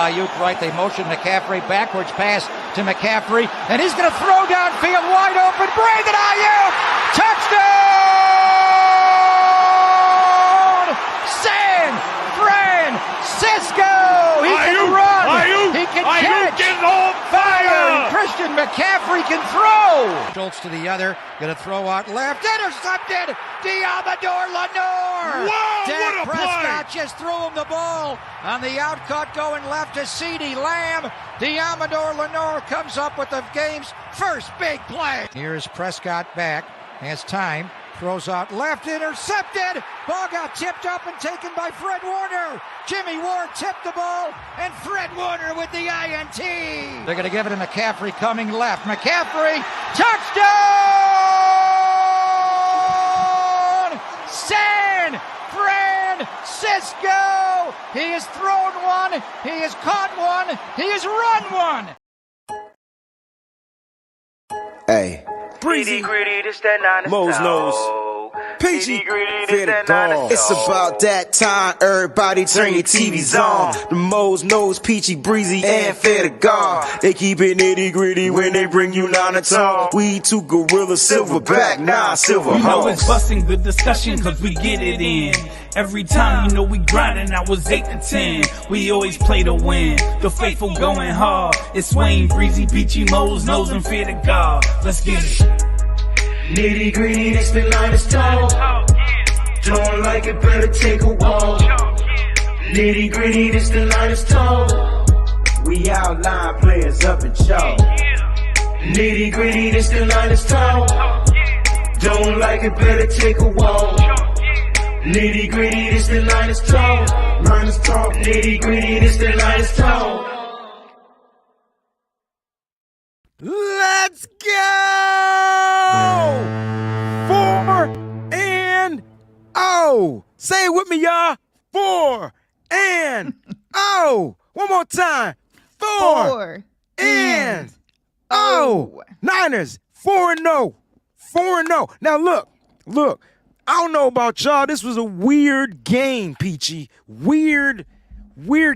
Ayuk right, they motion McCaffrey, backwards pass to McCaffrey, and he's going to throw downfield wide open. Brandon Ayuk, touchdown! San Francisco! He can run, he can catch, getting on fire! Christian McCaffrey can throw! Schultz to the other, going to throw out left, intercepted! Diamador Lenore! Wow, Dak what a Prescott play! just threw him the ball on the outcut going left to CeeDee Lamb. Diamador Lenore comes up with the game's first big play. Here's Prescott back, has time, throws out left, intercepted. Ball got tipped up and taken by Fred Warner. Jimmy Ward tipped the ball, and Fred Warner with the INT. They're going to give it to McCaffrey coming left. McCaffrey, touchdown! San Francisco! He has thrown one, he has caught one, he has run one. Hey, Breezy, this that 9 Mo's nose. Peachy, fair to God. It's about that time, everybody turn your TVs on. The Mo's nose, Peachy, Breezy, and fair to God. They keep it nitty gritty when they bring you 9 to talk. We two gorilla, silverback, 9 silver You know it's hawks. busting the discussion cause we get it in. Every time you know we grinding, I was 8 to 10. We always play to win, the faithful going hard. It's Wayne, Breezy, Peachy, Mo's nose, and fear to God. Let's get it. Nitty gritty, this the line is tall. Don't like it, better take a walk. Nitty gritty, this the line is tall. We outline players up in chalk. Nitty gritty, this the line is tall. Don't like it, better take a walk. Nitty gritty, this the line is tall. Line is tall. Nitty gritty, this the line is tall. Let's go! 4-0. Say it with me, y'all. 4-0. One more time. 4-0. Niners 4-0. 4-0. Now look. I don't know about y'all. This was a weird game, Peachy. Weird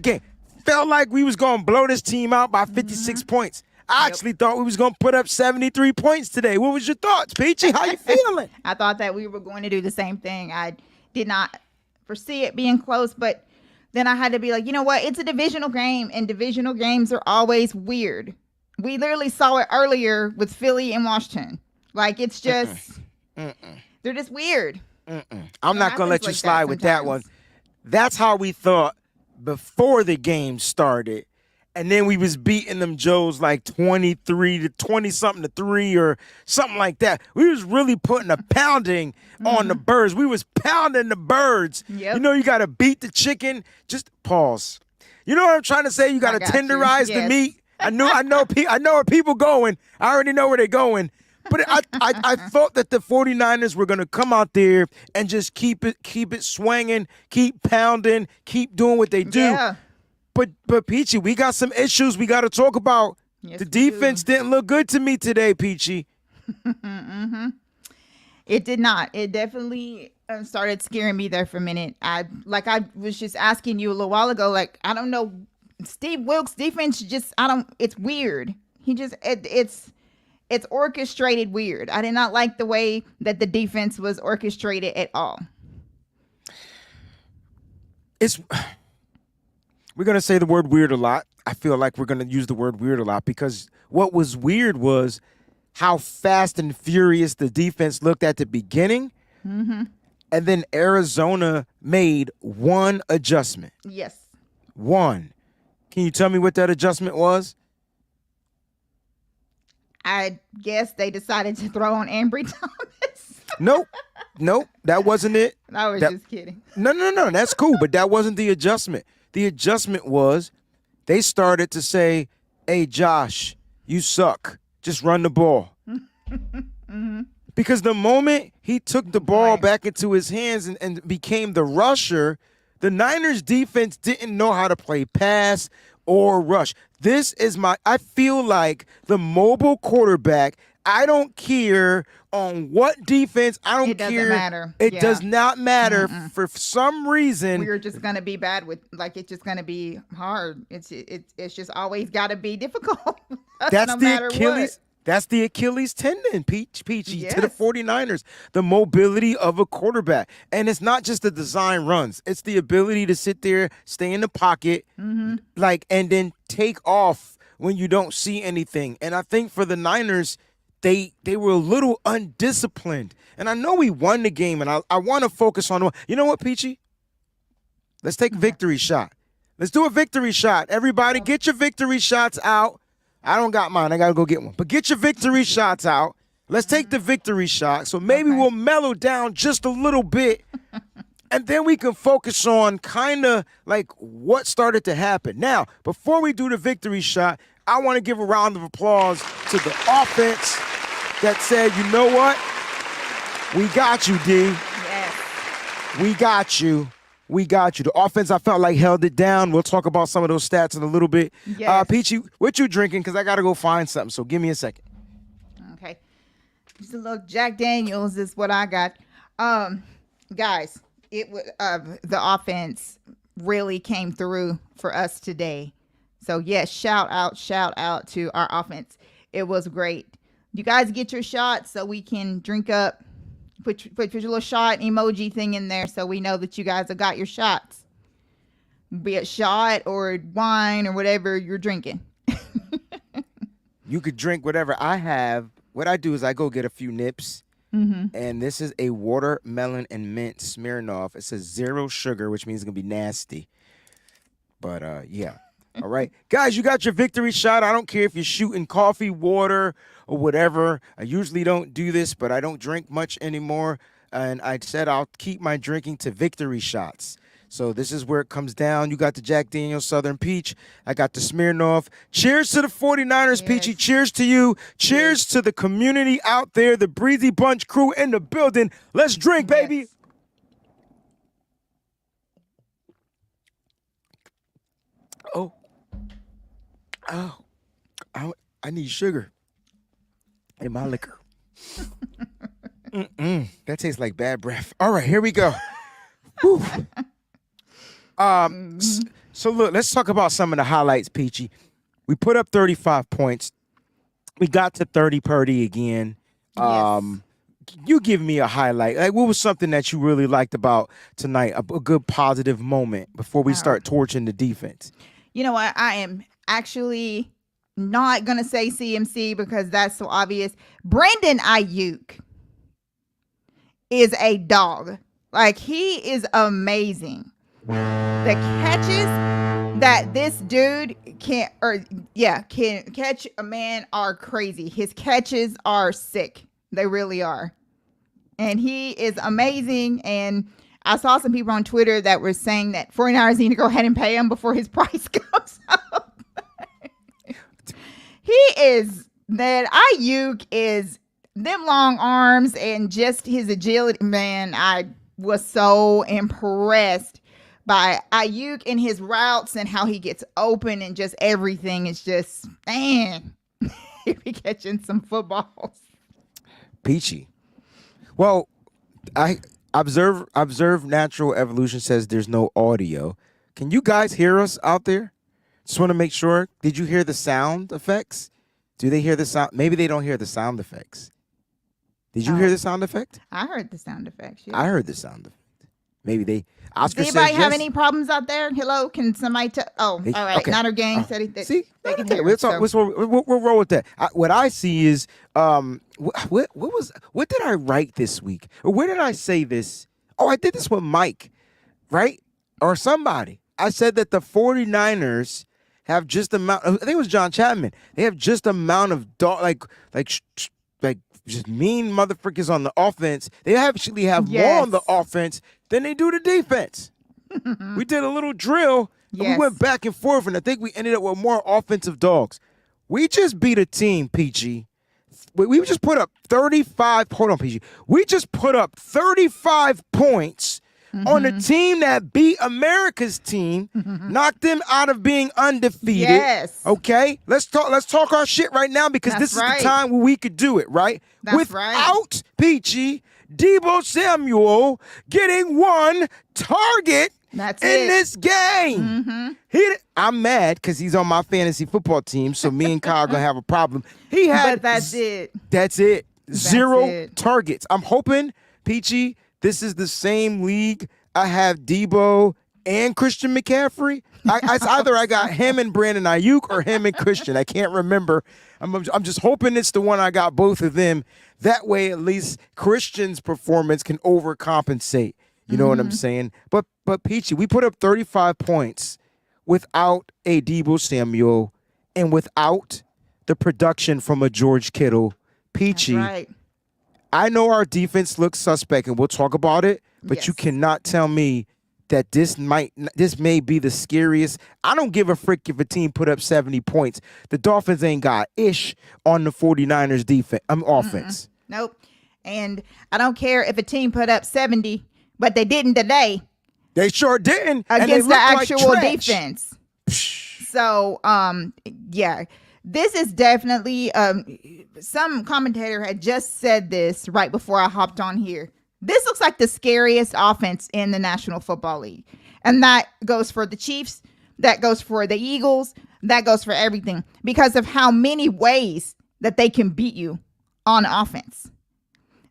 game. Felt like we was gonna blow this team out by 56 points. I actually thought we was going to put up 73 points today. What was your thoughts, Peachy? How you feeling? I thought that we were going to do the same thing. I did not foresee it being close, but then I had to be like, you know what? It's a divisional game, and divisional games are always weird. We literally saw it earlier with Philly and Washington. Like, it's just, they're just weird. I'm not going to let you slide with that one. That's how we thought before the game started. And then we was beating them Joes like 23 to 20-something to 3 or something like that. We was really putting a pounding on the birds. We was pounding the birds. Yep. You know, you got to beat the chicken. Just pause. You know what I'm trying to say? You got to tenderize the meat. I know where people going. I already know where they're going. But I thought that the 49ers were going to come out there and just keep it swinging, keep pounding, keep doing what they do. Yeah. But Peachy, we got some issues we got to talk about. Yes, the defense didn't look good to me today, Peachy. It did not. It definitely started scaring me there for a minute. I was just asking you a little while ago, like, I don't know, Steve Wilkes' defense it's weird. It's orchestrated weird. I did not like the way that the defense was orchestrated at all. We're going to say the word weird a lot. I feel like we're going to use the word weird a lot because what was weird was how fast and furious the defense looked at the beginning. And then Arizona made one adjustment. Yes. One. Can you tell me what that adjustment was? I guess they decided to throw on Ambry Thomas. Nope, that wasn't it. I was just kidding. No, that's cool, but that wasn't the adjustment. The adjustment was they started to say, hey, Josh, you suck. Just run the ball. Because the moment he took the ball back into his hands and became the rusher, the Niners defense didn't know how to play pass or rush. I feel like the mobile quarterback I don't care on what defense. I don't care. It doesn't matter. It does not matter. For some reason. We're just gonna be bad with it's just gonna be hard. It's just always got to be difficult. That's no the Achilles. What. That's the Achilles tendon, Peachy, yes. to the 49ers, the mobility of a quarterback. And it's not just the design runs. It's the ability to sit there, stay in the pocket, and then take off when you don't see anything. And I think for the Niners, they were a little undisciplined. And I know we won the game, and I want to focus on, you know what, Peachy? Let's take a victory shot. Let's do a victory shot. Everybody, get your victory shots out. I don't got mine. I got to go get one. But get your victory shots out. Let's take the victory shot. So maybe we'll mellow down just a little bit. And then we can focus on kind of like what started to happen. Now, before we do the victory shot, I want to give a round of applause to the offense that said, you know what? We got you, D. Yes. We got you. We got you. The offense, I felt like, held it down. We'll talk about some of those stats in a little bit. Yes. Peachy, what you drinking? Because I got to go find something. So give me a second. Okay. Just a little Jack Daniels is what I got. Guys, the offense really came through for us today. So, yes, shout out to our offense. It was great. You guys get your shots so we can drink up. Put your little shot emoji thing in there so we know that you guys have got your shots. Be it shot or wine or whatever you're drinking. You could drink whatever. What I do is I go get a few nips. And this is a watermelon and mint Smirnoff. It says 0 sugar, which means it's going to be nasty. But, yeah. All right. Guys, you got your victory shot. I don't care if you're shooting coffee, water, or whatever. I usually don't do this, but I don't drink much anymore. And I said I'll keep my drinking to victory shots. So this is where it comes down. You got the Jack Daniel's Southern Peach. I got the Smirnoff. Cheers to the 49ers, yes. Peachy. Cheers to you. Cheers to the community out there, the Breezy Bunch crew in the building. Let's drink, baby. Yes. I need sugar in my liquor. That tastes like bad breath. All right, here we go. So look, let's talk about some of the highlights, Peachy. We put up 35 points. We got to 30 Purdy again. Yes. You give me a highlight. Like, what was something that you really liked about tonight? A good positive moment before we start torching the defense. You know what? I am actually not going to say CMC because that's so obvious. Brandon Ayuk is a dog. Like, he is amazing. The catches that this dude can catch a man are crazy. His catches are sick. They really are. And he is amazing. And I saw some people on Twitter that were saying that 49ers need to go ahead and pay him before his price comes up. Ayuk is them long arms and just his agility. Man, I was so impressed by Ayuk and his routes and how he gets open and just everything is just, man, he be catching some footballs. Peachy. Well, I observe natural evolution says there's no audio. Can you guys hear us out there? Just want to make sure. Did you hear the sound effects? Do they hear the sound? Maybe they don't hear the sound effects. Did you hear the sound effect? I heard the sound effects. Yeah. I heard the sound effect. Maybe they. Oscar Does anybody says have yes. any problems out there? Hello, can somebody? All right. Okay. Niner Gang said it. See, they can okay. hear. We'll roll with that. What I see is, what did I write this week? Or where did I say this? Oh, I did this with Mike, right? Or somebody. I said that the 49ers have just amount. I think it was John Chapman. They have just amount of like just mean motherfuckers on the offense. They actually have more on the offense than they do the defense. We did a little drill. And we went back and forth, and I think we ended up with more offensive dogs. We just beat a team, Peachy. We just put up 35. Hold on, Peachy. We just put up 35 points on a team that beat America's team, knocked them out of being undefeated. Yes. Okay? Let's talk our shit right now because That's this is right. the time where we could do it, right? That's right. Without Peachy, Deebo Samuel getting one target That's in it. this game. I'm mad because he's on my fantasy football team, so me and Kyle gonna have a problem. He had But that's it. That's it. Zero it. targets. I'm hoping, Peachy, this is the same league. I have Debo and Christian McCaffrey. It's either I got him and Brandon Ayuk or him and Christian. I can't remember. I'm just hoping it's the one I got both of them. That way, at least Christian's performance can overcompensate. You know what I'm saying? But Peachy, we put up 35 points without a Deebo Samuel and without the production from a George Kittle. Peachy, That's right. I know our defense looks suspect, and we'll talk about it, but Yes. you cannot tell me that this may be the scariest. I don't give a frick if a team put up 70 points. The Dolphins ain't got ish on the 49ers defense. Offense. Nope. And I don't care if a team put up 70, but they didn't today They sure didn't. and they against the looked like actual trash. defense. So, yeah, this is definitely, some commentator had just said this right before I hopped on here. This looks like the scariest offense in the National Football League. And that goes for the Chiefs. That goes for the Eagles. That goes for everything because of how many ways that they can beat you on offense.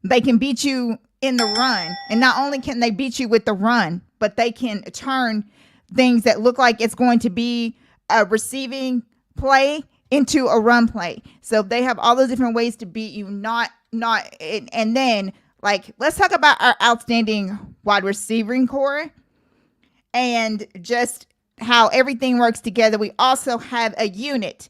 They can beat you in the run. And not only can they beat you with the run, but they can turn things that look like it's going to be a receiving play into a run play. So they have all those different ways to beat you. And then, like, let's talk about our outstanding wide receiving core and just how everything works together. We also have a unit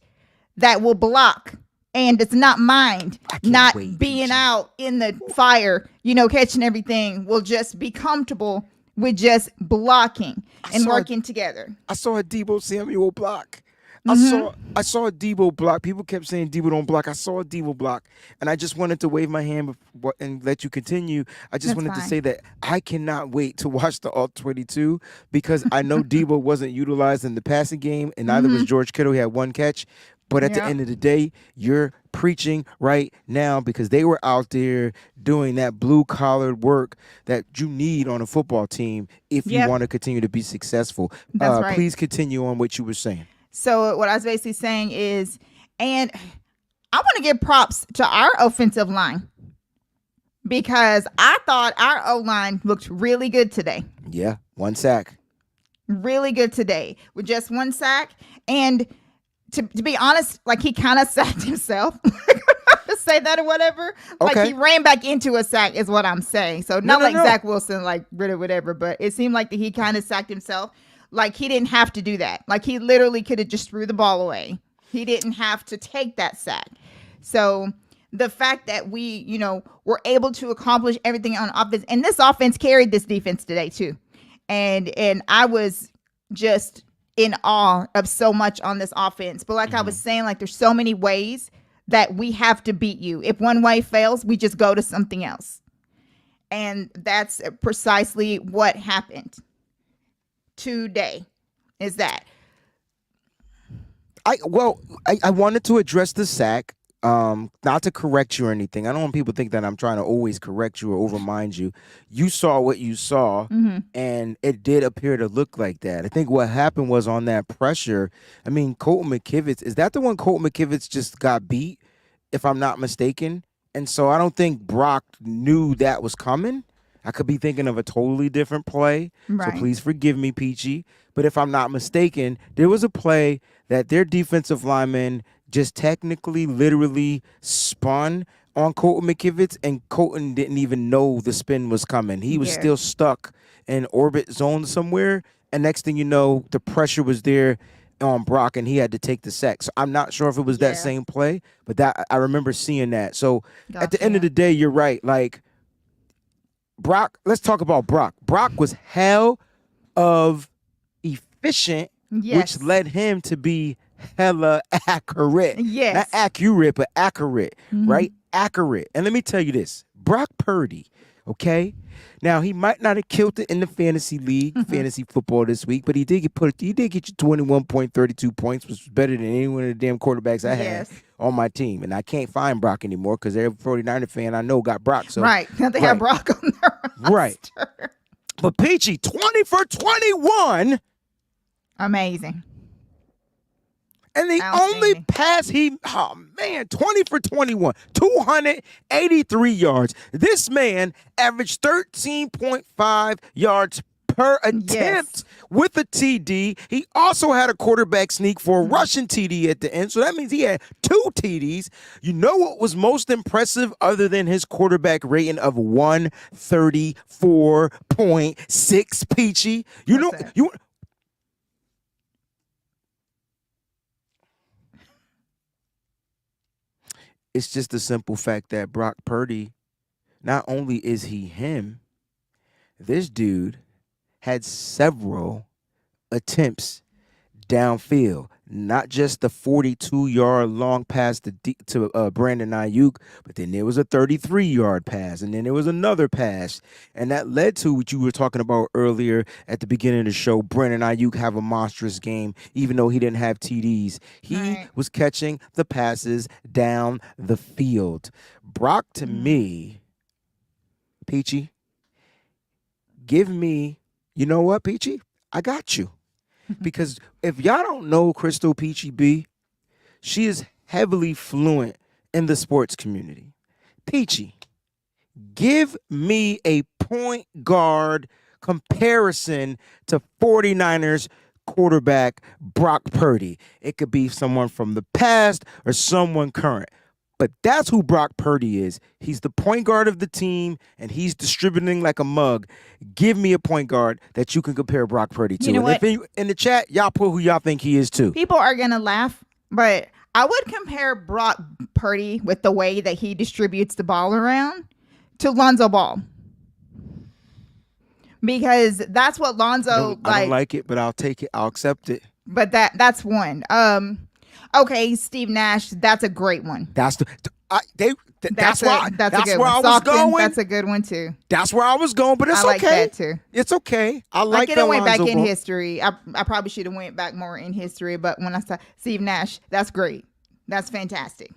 that will block and does not mind not being out in the fire, catching everything, will just be comfortable with just blocking and working together. I saw a Deebo Samuel block. I saw a Deebo block. People kept saying Deebo don't block. I saw a Deebo block, and I just wanted to wave my hand and let you continue. I just wanted to say that I cannot wait to watch the All 22 because I know Deebo wasn't utilized in the passing game, and neither was George Kittle. He had one catch. But at the end of the day, you're preaching right now because they were out there doing that blue-collar work that you need on a football team if you want to continue to be successful. That's right. Please continue on what you were saying. So what I was basically saying is, and I want to give props to our offensive line because I thought our O-line looked really good today. Yeah, one sack. Really good today with just one sack. And to be honest, like he kind of sacked himself. To say that or whatever. Like he ran back into a sack is what I'm saying. So not like Zach Wilson, like whatever, but it seemed like that he kind of sacked himself. Like he didn't have to do that. Like he literally could have just threw the ball away. He didn't have to take that sack. So the fact that we, were able to accomplish everything on offense, and this offense carried this defense today too. And I was just in awe of so much on this offense. But like I was saying, like there's so many ways that we have to beat you. If one way fails, we just go to something else. And that's precisely what happened today, is that. I wanted to address the sack, not to correct you or anything. I don't want people to think that I'm trying to always correct you or overmind you. You saw what you saw, and it did appear to look like that. I think what happened was on that pressure, Colton McKivitz, is that the one Colton McKivitz just got beat, if I'm not mistaken? And so I don't think Brock knew that was coming. I could be thinking of a totally different play, so please forgive me, Peachy. But if I'm not mistaken, there was a play that their defensive lineman just technically, literally spun on Colton McKivitz, and Colton didn't even know the spin was coming. He was still stuck in orbit zone somewhere, and next thing you know, the pressure was there on Brock, and he had to take the sack. So I'm not sure if it was that same play, but that I remember seeing that. So at the end of the day, you're right. Like, Brock, let's talk about Brock. Brock was hell of efficient, which led him to be hella accurate. Yes. Not accurate, but accurate, right? Accurate. And let me tell you this. Brock Purdy Okay? Now, he might not have killed it in the fantasy league, fantasy football this week, but he did get you 21.32 points, which was better than any one of the damn quarterbacks I had on my team. And I can't find Brock anymore because every 49er fan I know got Brock. So right. They have Brock on their roster. Right. But Peachy, 20 for 21. Amazing. And the only pass 20 for 21, 283 yards. This man averaged 13.5 yards per attempt with a TD. He also had a quarterback sneak for a rushing TD at the end. So that means he had 2 TDs. You know what was most impressive other than his quarterback rating of 134.6, Peachy? It's just the simple fact that Brock Purdy, not only is he him, this dude had several attempts downfield. Not just the 42-yard long pass to Brandon Ayuk, but then there was a 33-yard pass, and then there was another pass. And that led to what you were talking about earlier at the beginning of the show, Brandon Ayuk have a monstrous game, even though he didn't have TDs. He was catching the passes down the field. Brock, to me, Peachy, give me, you know what, Peachy? I got you. Because if y'all don't know Crystal Peachy B, she is heavily fluent in the sports community. Peachy, give me a point guard comparison to 49ers quarterback Brock Purdy. It could be someone from the past or someone current. But that's who Brock Purdy is. He's the point guard of the team, and he's distributing like a mug. Give me a point guard that you can compare Brock Purdy to. You know what? If in the chat, y'all put who y'all think he is too. People are going to laugh, but I would compare Brock Purdy with the way that he distributes the ball around to Lonzo Ball. Because that's what Lonzo I don't like it, but I'll take it. I'll accept it. But that's one. Okay, Steve Nash, that's a great one. That's where I was Salkin, going. That's a good one too. That's where I was going, but it's I like okay. that too. It's okay. I like it. that. Went back in history. I probably should have went back more in history, but when I saw Steve Nash, that's great. That's fantastic.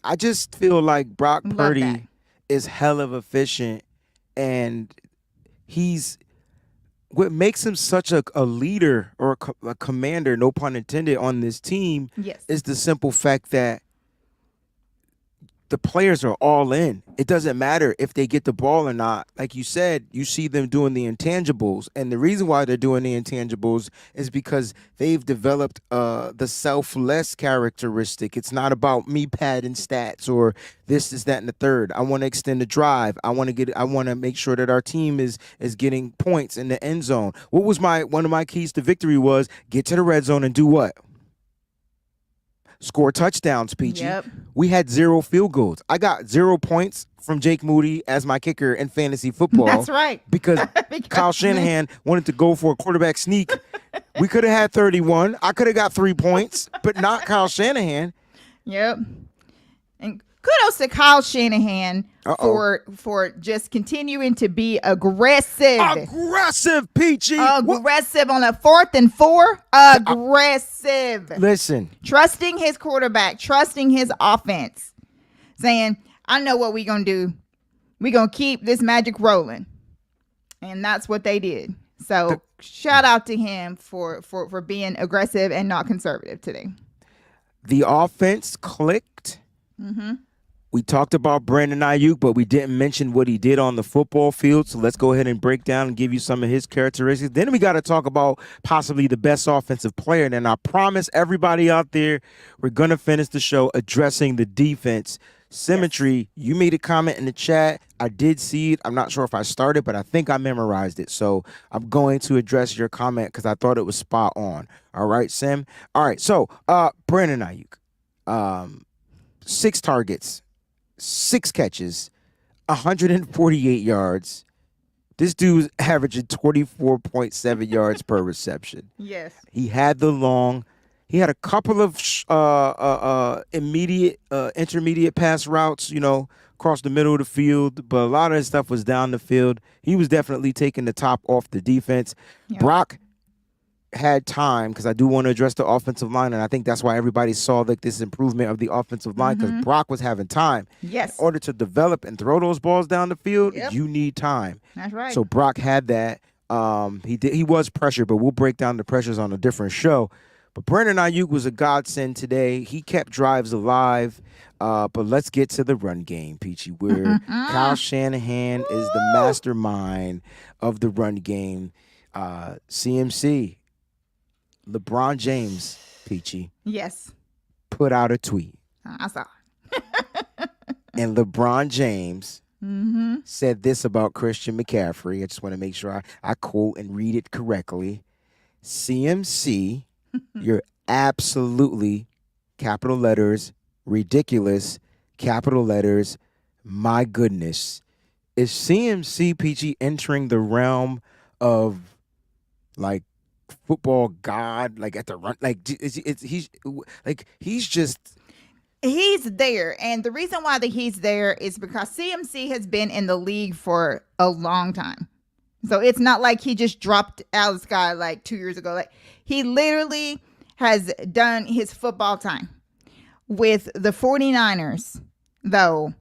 I just feel like Brock Purdy is hell of efficient, and what makes him such a leader or a commander, no pun intended, on this team is the simple fact that the players are all in. It doesn't matter if they get the ball or not. Like you said, you see them doing the intangibles. And the reason why they're doing the intangibles is because they've developed the selfless characteristic. It's not about me padding stats or this, that, and the third. I want to extend the drive. I want to make sure that our team is getting points in the end zone. What was one of my keys to victory was get to the red zone and do what? Score touchdowns, Peachy. Yep. We had 0 field goals. I got 0 points from Jake Moody as my kicker in fantasy football. That's right. Because Kyle Shanahan wanted to go for a quarterback sneak. We could have had 31. I could have got 3 points, but not Kyle Shanahan. Yep. And kudos to Kyle Shanahan for just continuing to be aggressive. Aggressive, Peachy. Aggressive on a 4th and 4. Aggressive. Listen. Trusting his quarterback, trusting his offense. Saying, I know what we're going to do. We're going to keep this magic rolling. And that's what they did. So shout out to him for being aggressive and not conservative today. The offense clicked. Mm-hmm. We talked about Brandon Ayuk, but we didn't mention what he did on the football field. So let's go ahead and break down and give you some of his characteristics. Then we got to talk about possibly the best offensive player. And I promise everybody out there, we're going to finish the show addressing the defense. Symmetry, you made a comment in the chat. I did see it. I'm not sure if I started, but I think I memorized it. So I'm going to address your comment because I thought it was spot on. All right, Sim. All right, so Brandon Ayuk, 6 targets, 6 catches, 148 yards. This dude's averaging 24.7 yards per reception. Yes. He had a couple of intermediate pass routes, across the middle of the field, but a lot of his stuff was down the field. He was definitely taking the top off the defense. Yep. Brock had time, because I do want to address the offensive line, and I think that's why everybody saw like this improvement of the offensive line, because Brock was having time. Yes. In order to develop and throw those balls down the field, Yep. you need time. That's right. So Brock had that. He was pressured, but we'll break down the pressures on a different show. But Brandon Ayuk was a godsend today. He kept drives alive. But let's get to the run game, Peachy, where Kyle Shanahan is the mastermind of the run game. CMC, LeBron James, Peachy, yes. put out a tweet. I saw. And LeBron James said this about Christian McCaffrey. I just want to make sure I quote and read it correctly. CMC, you're absolutely, capital letters, ridiculous, capital letters, my goodness. Is CMC, Peachy, entering the realm of like football god, like at the run, like he's there, and the reason why that he's there is because CMC has been in the league for a long time. So it's not like he just dropped out of the sky like 2 years ago. Like, he literally has done his football time with the 49ers, though.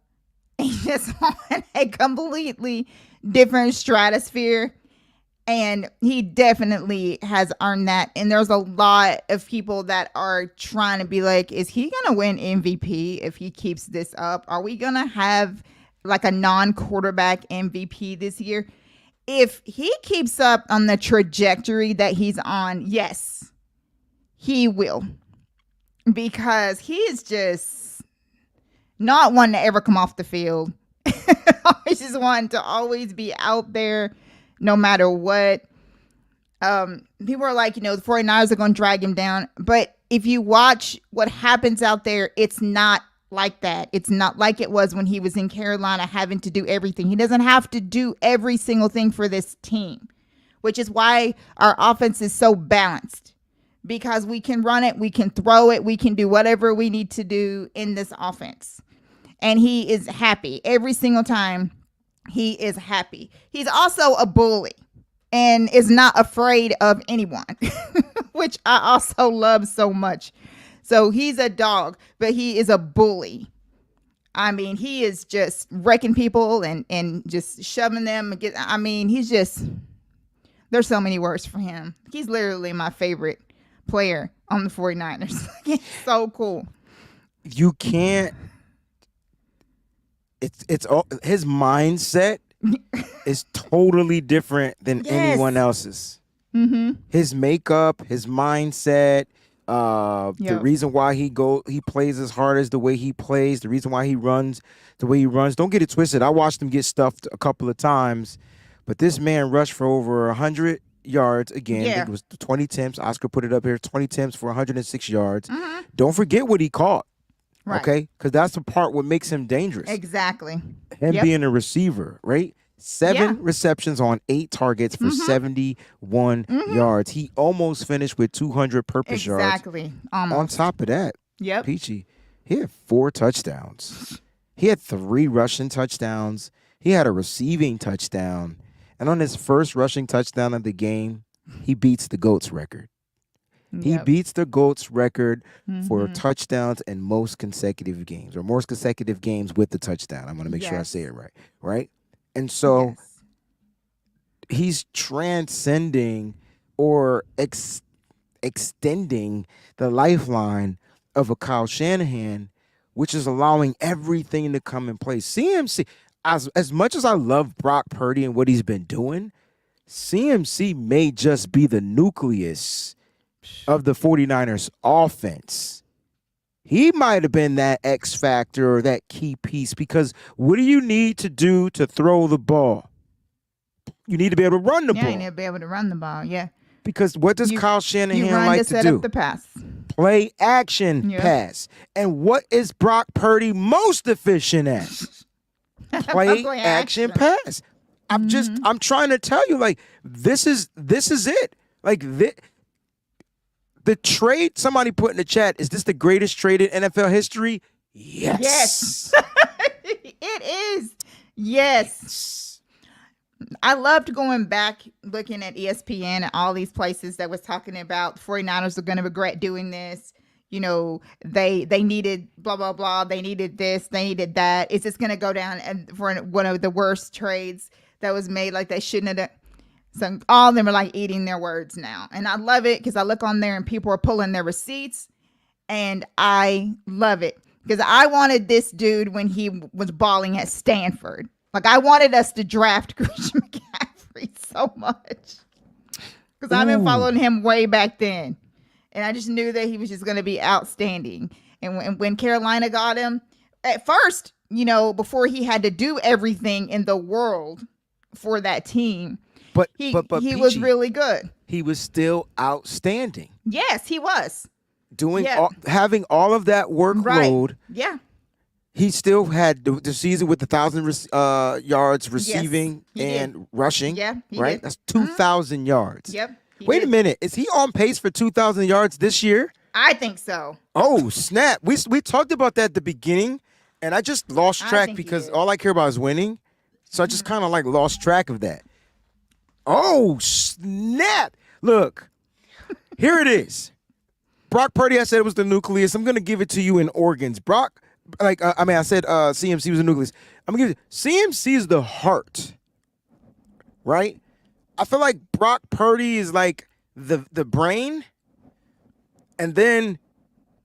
He's just on a completely different stratosphere. And he definitely has earned that. And there's a lot of people that are trying to be like, is he going to win MVP if he keeps this up? Are we going to have like a non-quarterback MVP this year? If he keeps up on the trajectory that he's on, yes, he will. Because he is just not one to ever come off the field. He's just one to always be out there. No matter what, people are like, the 49ers are going to drag him down. But if you watch what happens out there, it's not like that. It's not like it was when he was in Carolina having to do everything. He doesn't have to do every single thing for this team, which is why our offense is so balanced, because we can run it, we can throw it, we can do whatever we need to do in this offense. And he is happy every single time. He is happy. He's also a bully and is not afraid of anyone, which I also love so much. So he's a dog, but he is a bully. I mean, he is just wrecking people and just shoving them. He's just, there's so many words for him. He's literally my favorite player on the 49ers. He's so cool. You can't. It's all, his mindset is totally different than anyone else's. His makeup, his mindset, the reason why he plays as hard as the way he plays, the reason why he runs the way he runs. Don't get it twisted. I watched him get stuffed a couple of times, but this man rushed for over 100 yards again. I think it was 20 attempts. Oscar put it up here. 20 attempts for 106 yards. Don't forget what he caught. Right. Okay, because that's the part what makes him dangerous. Exactly. Him being a receiver, right? 7 receptions on 8 targets for 71 yards. He almost finished with 200 purpose yards. Exactly. Almost. On top of that, Peachy, he had 4 touchdowns. He had 3 rushing touchdowns. He had a receiving touchdown. And on his first rushing touchdown of the game, he beats the GOAT's record. He beats the GOAT's record for touchdowns in most consecutive games, or most consecutive games with the touchdown. I'm going to make sure I say it right. Right? And so he's transcending or extending the lifeline of a Kyle Shanahan, which is allowing everything to come in place. CMC, as much as I love Brock Purdy and what he's been doing, CMC may just be the nucleus of the 49ers offense. He might have been that X factor or that key piece, because what do you need to do to throw the ball? You need to be able to run the ball. You need to be able to run the ball, Because what does Kyle Shanahan like to set do? Up the pass. Play action pass. And what is Brock Purdy most efficient at? Play action pass. I'm trying to tell you, like, this is it. Like, the trade somebody put in the chat, is this the greatest trade in NFL history? Yes. It is. Yes. I loved going back, looking at ESPN and all these places that was talking about 49ers are going to regret doing this. You know, they needed blah, blah, blah. They needed this. They needed that. It's just going to go down and for one of the worst trades that was made. Like they shouldn't have. So all of them are like eating their words now. And I love it because I look on there and people are pulling their receipts. And I love it because I wanted this dude when he was balling at Stanford. Like I wanted us to draft Christian McCaffrey so much because I've been following him way back then. And I just knew that he was just going to be outstanding. And when Carolina got him, at first, you know, before he had to do everything in the world for that team, but he Peachy, was really good. He was still outstanding. Yes, he was. Having all of that workload. Right. Yeah. He still had the season with 1,000 yards receiving and rushing. Yeah, right. Did. That's 2,000 yards. Yep. Wait a minute. Is he on pace for 2,000 yards this year? I think so. Oh, snap. We talked about that at the beginning, and I just lost track because all I care about is winning. So I just kind of like lost track of that. Oh, snap. Look, here it is. Brock Purdy, I said it was the nucleus. I'm going to give it to you in organs. I said CMC was the nucleus. I'm going to give it. CMC is the heart, right? I feel like Brock Purdy is like the brain, and then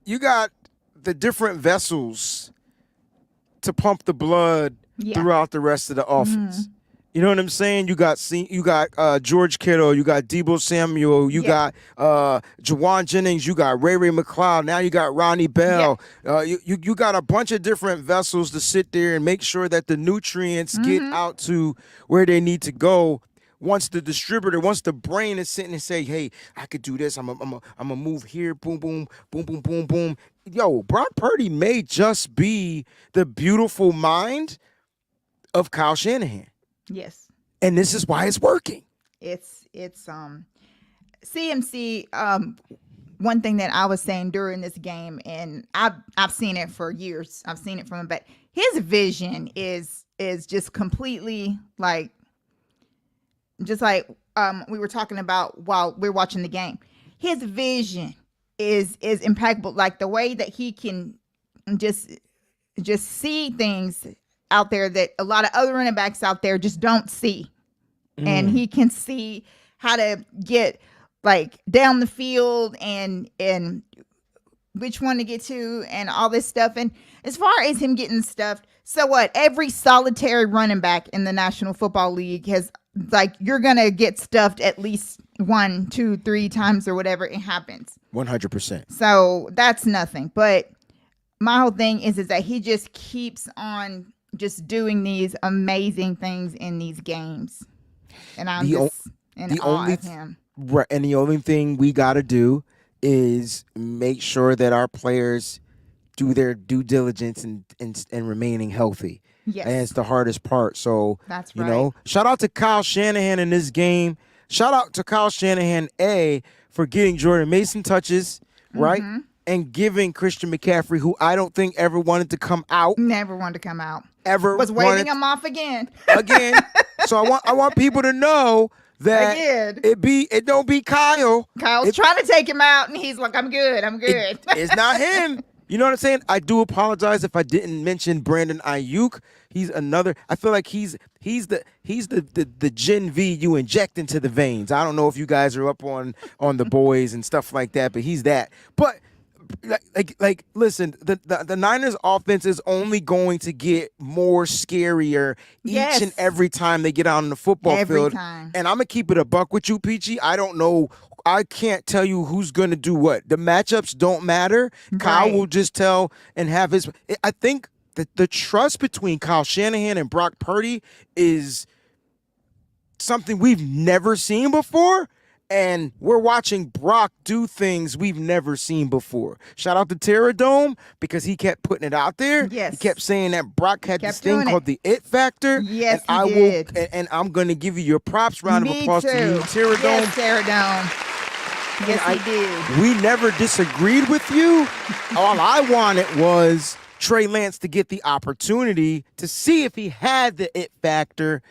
you got the different vessels to pump the blood throughout the rest of the offense. Mm-hmm. You know what I'm saying? You got George Kittle, you got Deebo Samuel, you got Jawan Jennings, you got Ray McLeod, now you got Ronnie Bell. You got a bunch of different vessels to sit there and make sure that the nutrients get out to where they need to go. Once the brain is sitting and say, hey, I could do this. I'm a move here. Boom, boom, boom, boom, boom, boom. Yo, Brock Purdy may just be the beautiful mind of Kyle Shanahan. Yes. And this is why it's working. It's CMC. One thing that I was saying during this game, and I've seen it for years. I've seen it from him, but his vision is just completely like, just like we were talking about while we were watching the game. His vision is impeccable. Like the way that he can just see things out there that a lot of other running backs out there just don't see. And he can see how to get like down the field and which one to get to and all this stuff. And as far as him getting stuffed, so what? Every solitary running back in the National Football League has, like, you're going to get stuffed at least 1, 2, 3 times or whatever it happens. 100%. So that's nothing. But my whole thing is that he just keeps on just doing these amazing things in these games. And I'm just in awe of him. Right, and the only thing we got to do is make sure that our players do their due diligence and remaining healthy. Yes. And it's the hardest part. So, that's right. You know, shout out to Kyle Shanahan in this game. Shout out to Kyle Shanahan, for getting Jordan Mason touches, right? And giving Christian McCaffrey, who I don't think ever wanted to come out. Never wanted to come out. Ever was waving him off again. So I want people to know that it don't be Kyle. Kyle's trying to take him out, and he's like, I'm good. It's not him. You know what I'm saying? I do apologize if I didn't mention Brandon Ayuk. He's another. I feel like he's the Gen V you inject into the veins. I don't know if you guys are up on the boys and stuff like that, but he's that. But like listen, the Niners offense is only going to get more scarier each and every time they get out on the football field. Time. And I'm gonna keep it a buck with you, Peachy. I don't know. I can't tell you who's going to do what. The matchups don't matter. Right. Kyle will just tell and have his. I think that the trust between Kyle Shanahan and Brock Purdy is something we've never seen before. And we're watching Brock do things we've never seen before. Shout out to Terradome because he kept putting it out there. Yes. He kept saying that Brock had this thing called the it factor. Yes, and he did. And I'm going to give you your props. Round of applause to you, Terradome. Yes, Terradome. Yes, he did. We never disagreed with you. All I wanted was Trey Lance to get the opportunity to see if he had the it factor.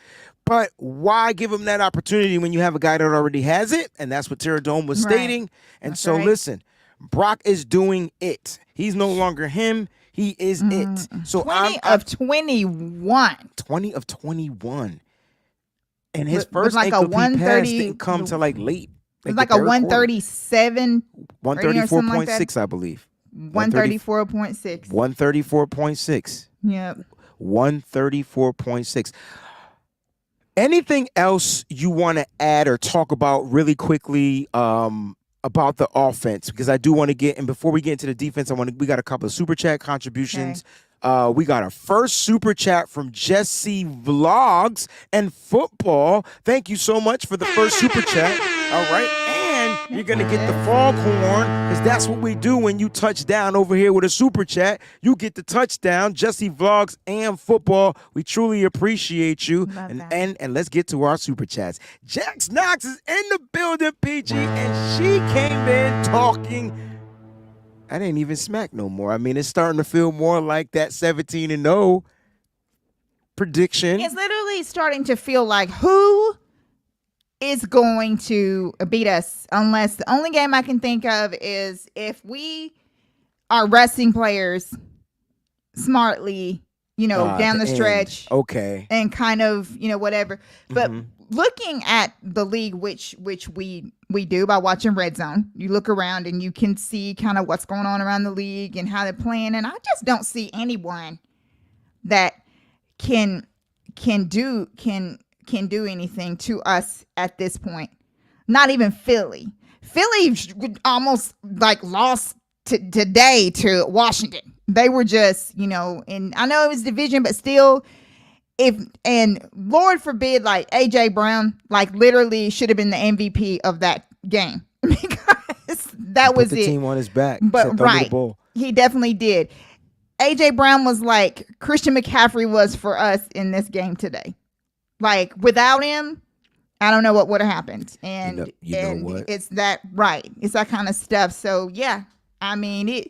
But why give him that opportunity when you have a guy that already has it? And that's what Tara Dome was stating. And that's so right. listen, Brock is doing it. He's no longer him. He is it. So 20 of 21. 20 of 21. And his With first like a incomplete pass 130 didn't come to like late. It was the like a third quarter. 137. 134.6, I believe. 134.6. 134.6. Yep. 134.6. Anything else you want to add or talk about really quickly about the offense? Because I do want to get, and before we get into the defense, we got a couple of super chat contributions. We got a first super chat from Jesse Vlogs and Football. Thank you so much for the first super chat. All right. And you're going to get the foghorn, because that's what we do when you touch down over here with a super chat. You get the touchdown. Jesse Vlogs and Football, we truly appreciate you. And let's get to our super chats. Jax Knox is in the building, PG, and she came in talking. I didn't even smack no more. I mean, it's starting to feel more like that 17-0 prediction. It's literally starting to feel like who is going to beat us, unless the only game I can think of is if we are resting players smartly, down the stretch. End. Okay. And kind of, whatever. But looking at the league, which we do by watching Red Zone, you look around and you can see kind of what's going on around the league and how they're playing. And I just don't see anyone that can do anything to us at this point. Not even Philly. Philly almost like lost today to Washington. They were just, and I know it was division, but still, and Lord forbid, like AJ Brown, like literally should have been the MVP of that game because that was put the team on his back. But right, he definitely did. AJ Brown was like Christian McCaffrey was for us in this game today. Like without him, I don't know what would have happened. And you know what? It's that right. It's that kind of stuff. So yeah, I mean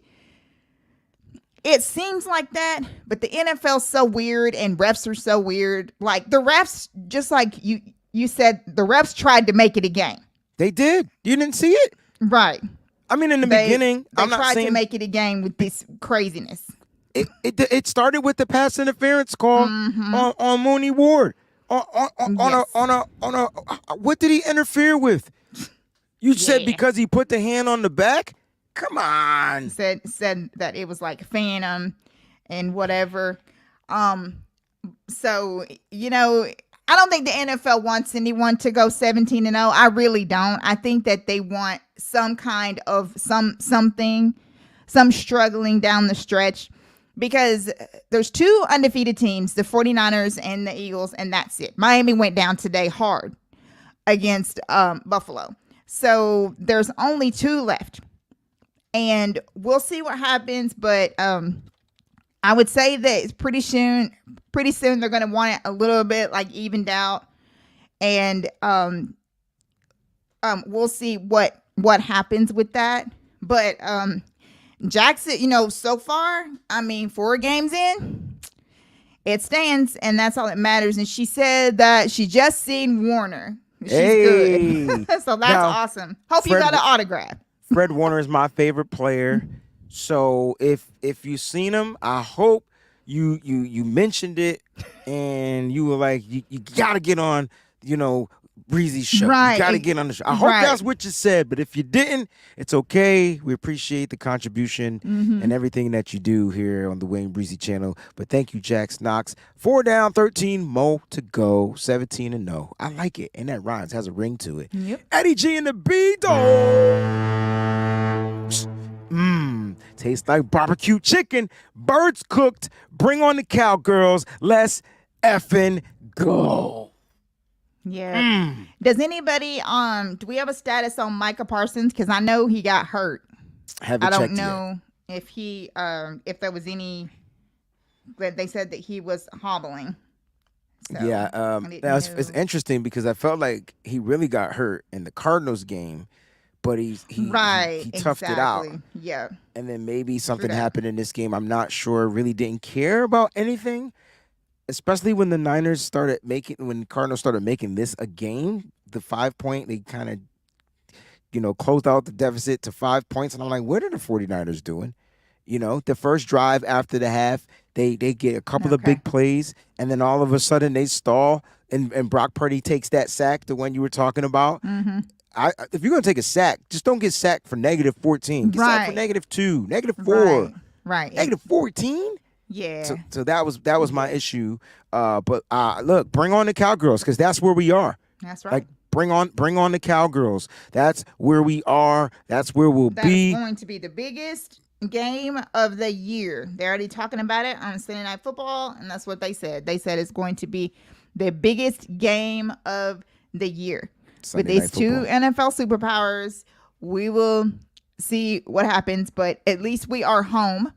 it seems like that, but the NFL's so weird and refs are so weird. Like the refs, just like you said, the refs tried to make it a game. They did. You didn't see it? Right. I mean, in the beginning, they tried to make it a game with this craziness. It started with the pass interference call on Mooney Ward. On a what did he interfere with? You said because he put the hand on the back? Come on. Said that it was like phantom and whatever. So, I don't think the NFL wants anyone to go 17-0. I really don't. I think that they want some kind of some struggling down the stretch, because there's two undefeated teams, the 49ers and the Eagles, and that's it. Miami went down today hard against Buffalo. So there's only two left. And we'll see what happens, but I would say that it's pretty soon they're going to want it a little bit like evened out, and we'll see what happens with that. But Jackson, so far, I mean, 4 games in, it stands, and that's all that matters. And she said that she just seen Warner. She's good. So that's awesome. Hope you got an autograph. Fred Warner is my favorite player. So if you've seen him, I hope you mentioned it and you were like, you got to get on, Breezy's show. Right. You got to get on the show. I hope that's what you said, but if you didn't, it's okay. We appreciate the contribution and everything that you do here on the Wayne Breezy channel. But thank you, Jax Knox. 4 down, 13 more to go, 17-0. I like it, and that rhymes, has a ring to it. Yep. Eddie G and the B-Dogs. Tastes like barbecue chicken. Birds cooked. Bring on the cowgirls. Let's effing go. Yeah. Does anybody do we have a status on Micah Parsons? Because I know he got hurt. I don't know if he if there was any, but they said that he was hobbling. So it's interesting because I felt like he really got hurt in the Cardinals game, but he toughed it out. Yeah. And then maybe something happened in this game. I'm not sure. Really didn't care about anything, especially when the Niners started making, when the Cardinals started making this a game. The 5 point, they kind of, closed out the deficit to 5 points. And I'm like, what are the 49ers doing? The first drive after the half, they get a couple of big plays, and then all of a sudden they stall, and Brock Purdy takes that sack, the one you were talking about. Mm-hmm. If you're going to take a sack, just don't get sacked for -14. Get sacked for -2, -4. Right. -14? Yeah. So that was my issue. But look, bring on the Cowgirls, because that's where we are. That's right. Like, bring on the Cowgirls. That's where we are. That's where we'll be. That's going to be the biggest game of the year. They're already talking about it on Sunday Night Football, and that's what they said. They said it's going to be the biggest game of the year. With these two NFL superpowers, we will see what happens, but at least we are home.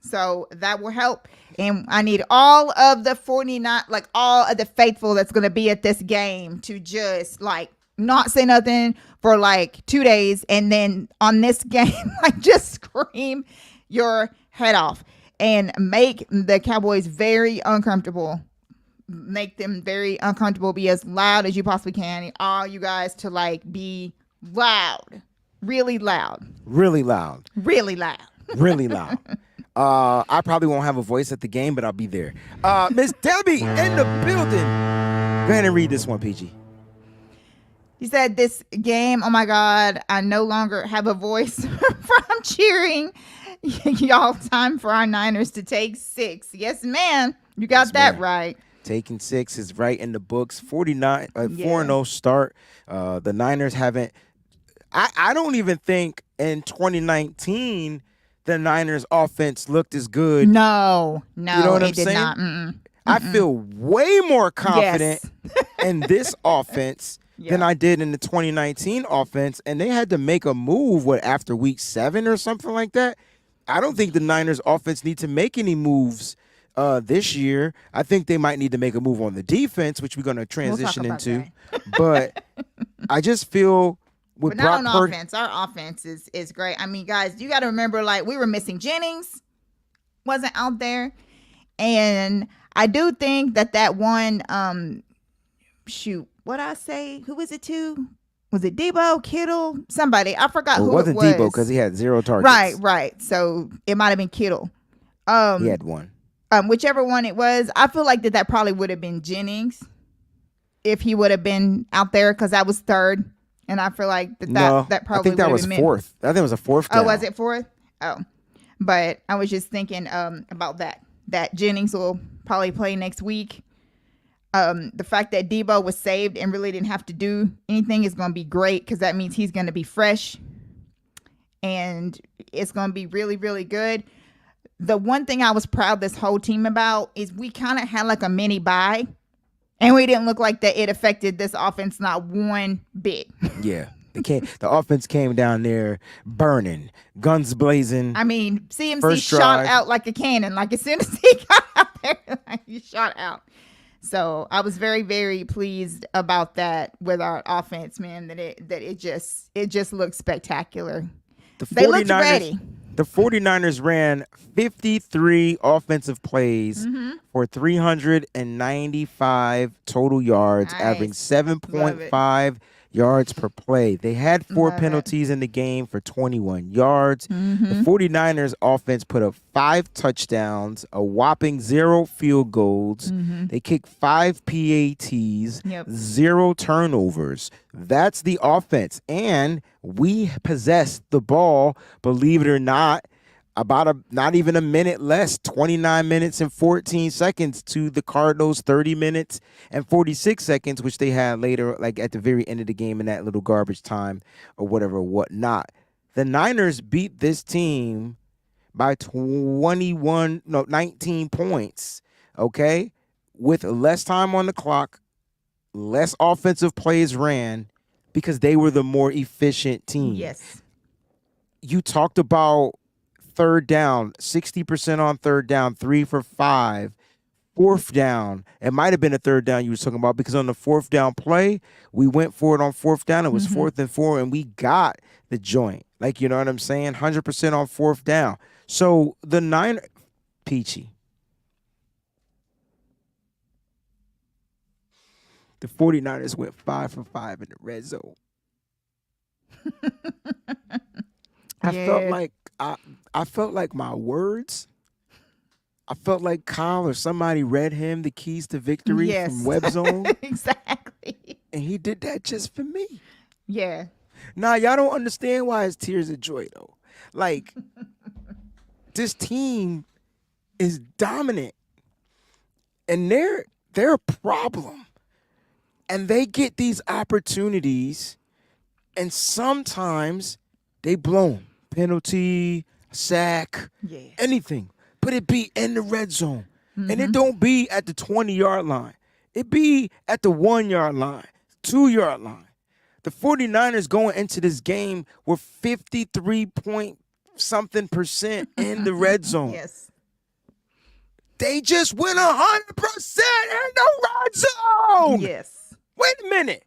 So that will help. And I need all of the 49, like all of the faithful that's going to be at this game to just like not say nothing for like 2 days. And then on this game, like just scream your head off and make the Cowboys very uncomfortable. Make them very uncomfortable. Be as loud as you possibly can. And all you guys to like be loud. Really loud. Really loud. Really loud. Really loud. I probably won't have a voice at the game, but I'll be there. Miss Debbie in the building. Go ahead and read this one, PG. He said, this game, oh my God, I no longer have a voice from cheering. Y'all, time for our Niners to take 6. Yes, man. You got that right. Taking 6 is right in the books. 4-0 start. The Niners haven't. I don't even think in 2019 the Niners offense looked as good. No, you know what I'm saying? Did not. Mm-mm. I feel way more confident in this offense than I did in the 2019 offense, and they had to make a move after week 7 or something like that. I don't think the Niners offense need to make any moves this year. I think they might need to make a move on the defense, which we're going to transition into. But I just feel with but not Brock on offense. Our offense is great. I mean, guys, you got to remember, like, we were missing Jennings, wasn't out there, and I do think that one what I say? Who was it to? Was it Debo, Kittle, somebody? I forgot who it was. It wasn't Debo because he had 0 targets. Right. So it might have been Kittle. He had 1. Whichever one it was, I feel like that probably would have been Jennings if he would have been out there, because that was 3rd, and I feel like that probably. I think that was 4th. I think it was a 4th down. Oh, was it 4th? Oh, but I was just thinking about that Jennings will probably play next week. The fact that Debo was saved and really didn't have to do anything is going to be great, because that means he's going to be fresh, and it's going to be really, really good. The one thing I was proud this whole team about is we kind of had like a mini bye, and we didn't look like that it affected this offense not one bit. Yeah. The offense came down there burning, guns blazing. I mean, CMC shot out like a cannon. Like, as soon as he got out there, like, he shot out. So I was very, very pleased about that with our offense, man. That it just looked spectacular. They looked ready. The 49ers ran 53 offensive plays for 395 total yards, averaging 7.5 yards per play. They had 4 penalties in the game for 21 yards. The 49ers offense put up 5 touchdowns, a whopping 0 field goals. They kicked 5 PATs, 0 turnovers. That's the offense. And we possessed the ball, believe it or not, not even a minute less, 29 minutes and 14 seconds to the Cardinals 30 minutes and 46 seconds, which they had later, like at the very end of the game in that little garbage time or whatnot. The Niners beat this team by 19 points, okay, with less time on the clock, less offensive plays ran, because they were the more efficient team. Yes. You talked about 3rd down, 60% on 3rd down, 3 for 5, fourth down. It might have been a third down you was talking about, because on the fourth down play, we went for it on fourth down. It was 4th and 4, and we got the joint. Like, you know what I'm saying? 100% on fourth down. So the Peachy. The 49ers went 5 for 5 in the red zone. I felt like my words. I felt like Kyle or somebody read him the keys to victory from Web Zone. Exactly. And he did that just for me. Yeah. Nah, y'all don't understand why it's tears of joy, though. Like, this team is dominant. And they're a problem. And they get these opportunities, and sometimes they blow them. Penalty, sack, anything. But it be in the red zone. And it don't be at the 20-yard line. It be at the 1-yard line, 2-yard line. The 49ers going into this game were 53-point-something% in the red zone. Yes. They just went 100% in the red zone. Yes. Wait a minute.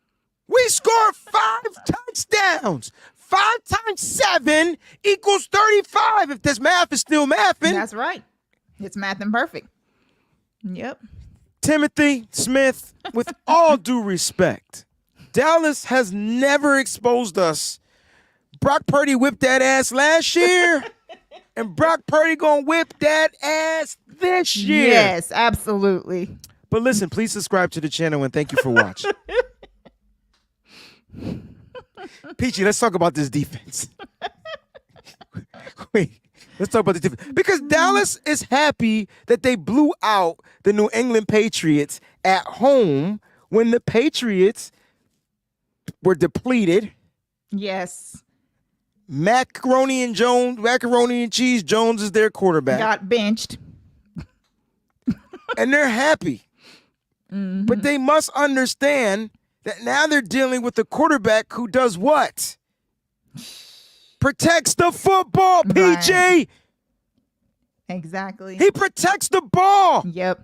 We scored 5 touchdowns. 5 times 7 equals 35. If this math is still mathing. That's right. It's mathing perfect. Yep. Timothy Smith, with all due respect, Dallas has never exposed us. Brock Purdy whipped that ass last year, and Brock Purdy gonna whip that ass this year. Yes, absolutely. But listen, please subscribe to the channel, and thank you for watching. Peachy, let's talk about this defense. Wait, let's talk about the defense. Because Dallas is happy that they blew out the New England Patriots at home when the Patriots were depleted. Yes. Macaroni and Cheese Jones is their quarterback. Got benched. And they're happy. But they must understand that now they're dealing with a quarterback who does what? Protects the football, PG. Right. Exactly. He protects the ball. Yep.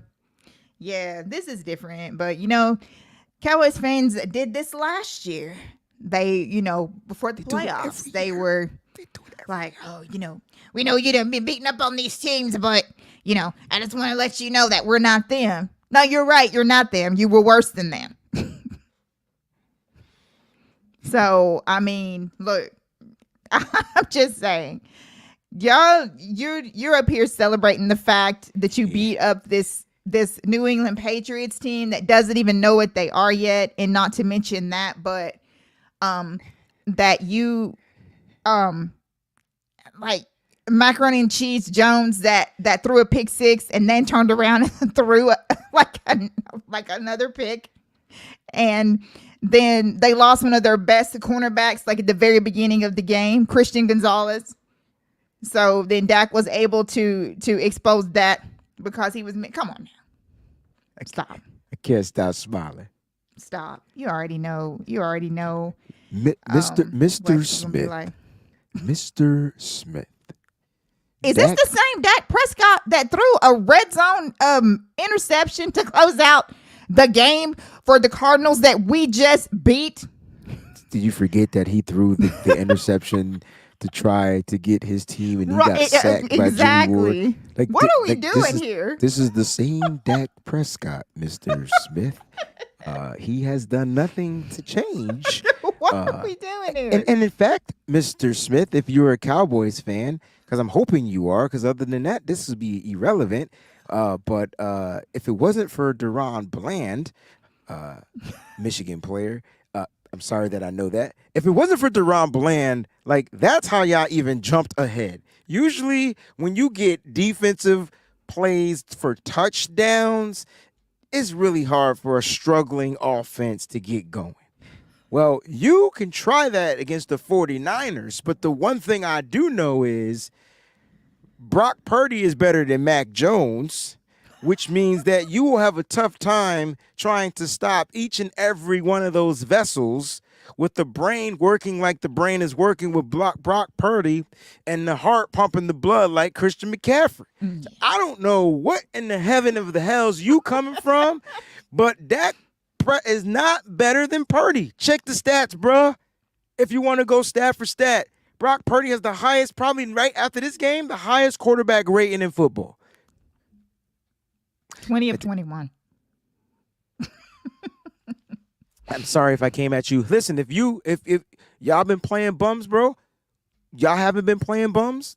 Yeah, this is different. But, Cowboys fans did this last year. They, before the playoffs, they were like, oh, we know you done been beating up on these teams, but, I just want to let you know that we're not them. No, you're right. You're not them. You were worse than them. So, I mean, look, I'm just saying, y'all, you're up here celebrating the fact that you beat up this New England Patriots team that doesn't even know what they are yet, and not to mention that, but that you like Macaroni and Cheese Jones that threw a pick six and then turned around and threw like another pick, and then they lost one of their best cornerbacks like at the very beginning of the game, Christian Gonzalez. So then Dak was able to expose that because he was. Come on now, stop. I can't stop smiling. Stop. You already know. Mr. Smith. Like. Mr. Smith. Is this the same Dak Prescott that threw a red zone interception to close out the game for the Cardinals that we just beat? Did you forget that he threw the interception to try to get his team, and he got sacked by Jimmy Ward? Like, what are we doing here? This is the same Dak Prescott, Mr. Smith. He has done nothing to change. What are we doing here? And in fact, Mr. Smith, if you're a Cowboys fan, because I'm hoping you are, because other than that, this would be irrelevant. But if it wasn't for Deron Bland, Michigan player, I'm sorry that I know that. If it wasn't for Deron Bland, like, that's how y'all even jumped ahead. Usually when you get defensive plays for touchdowns, it's really hard for a struggling offense to get going. Well, you can try that against the 49ers, but the one thing I do know is Brock Purdy is better than Mac Jones. which means that you will have a tough time trying to stop each and every one of those vessels with the brain working like the brain is working with Brock Purdy and the heart pumping the blood like Christian McCaffrey. I don't know what in the heaven of the hells you coming from, but Dak is not better than Purdy. Check the stats, bruh. If you want to go stat for stat, Brock Purdy has the highest, probably right after this game, the highest quarterback rating in football. 20 of 21. I'm sorry if I came at you. Listen, if y'all been playing bums, bro, y'all haven't been playing bums.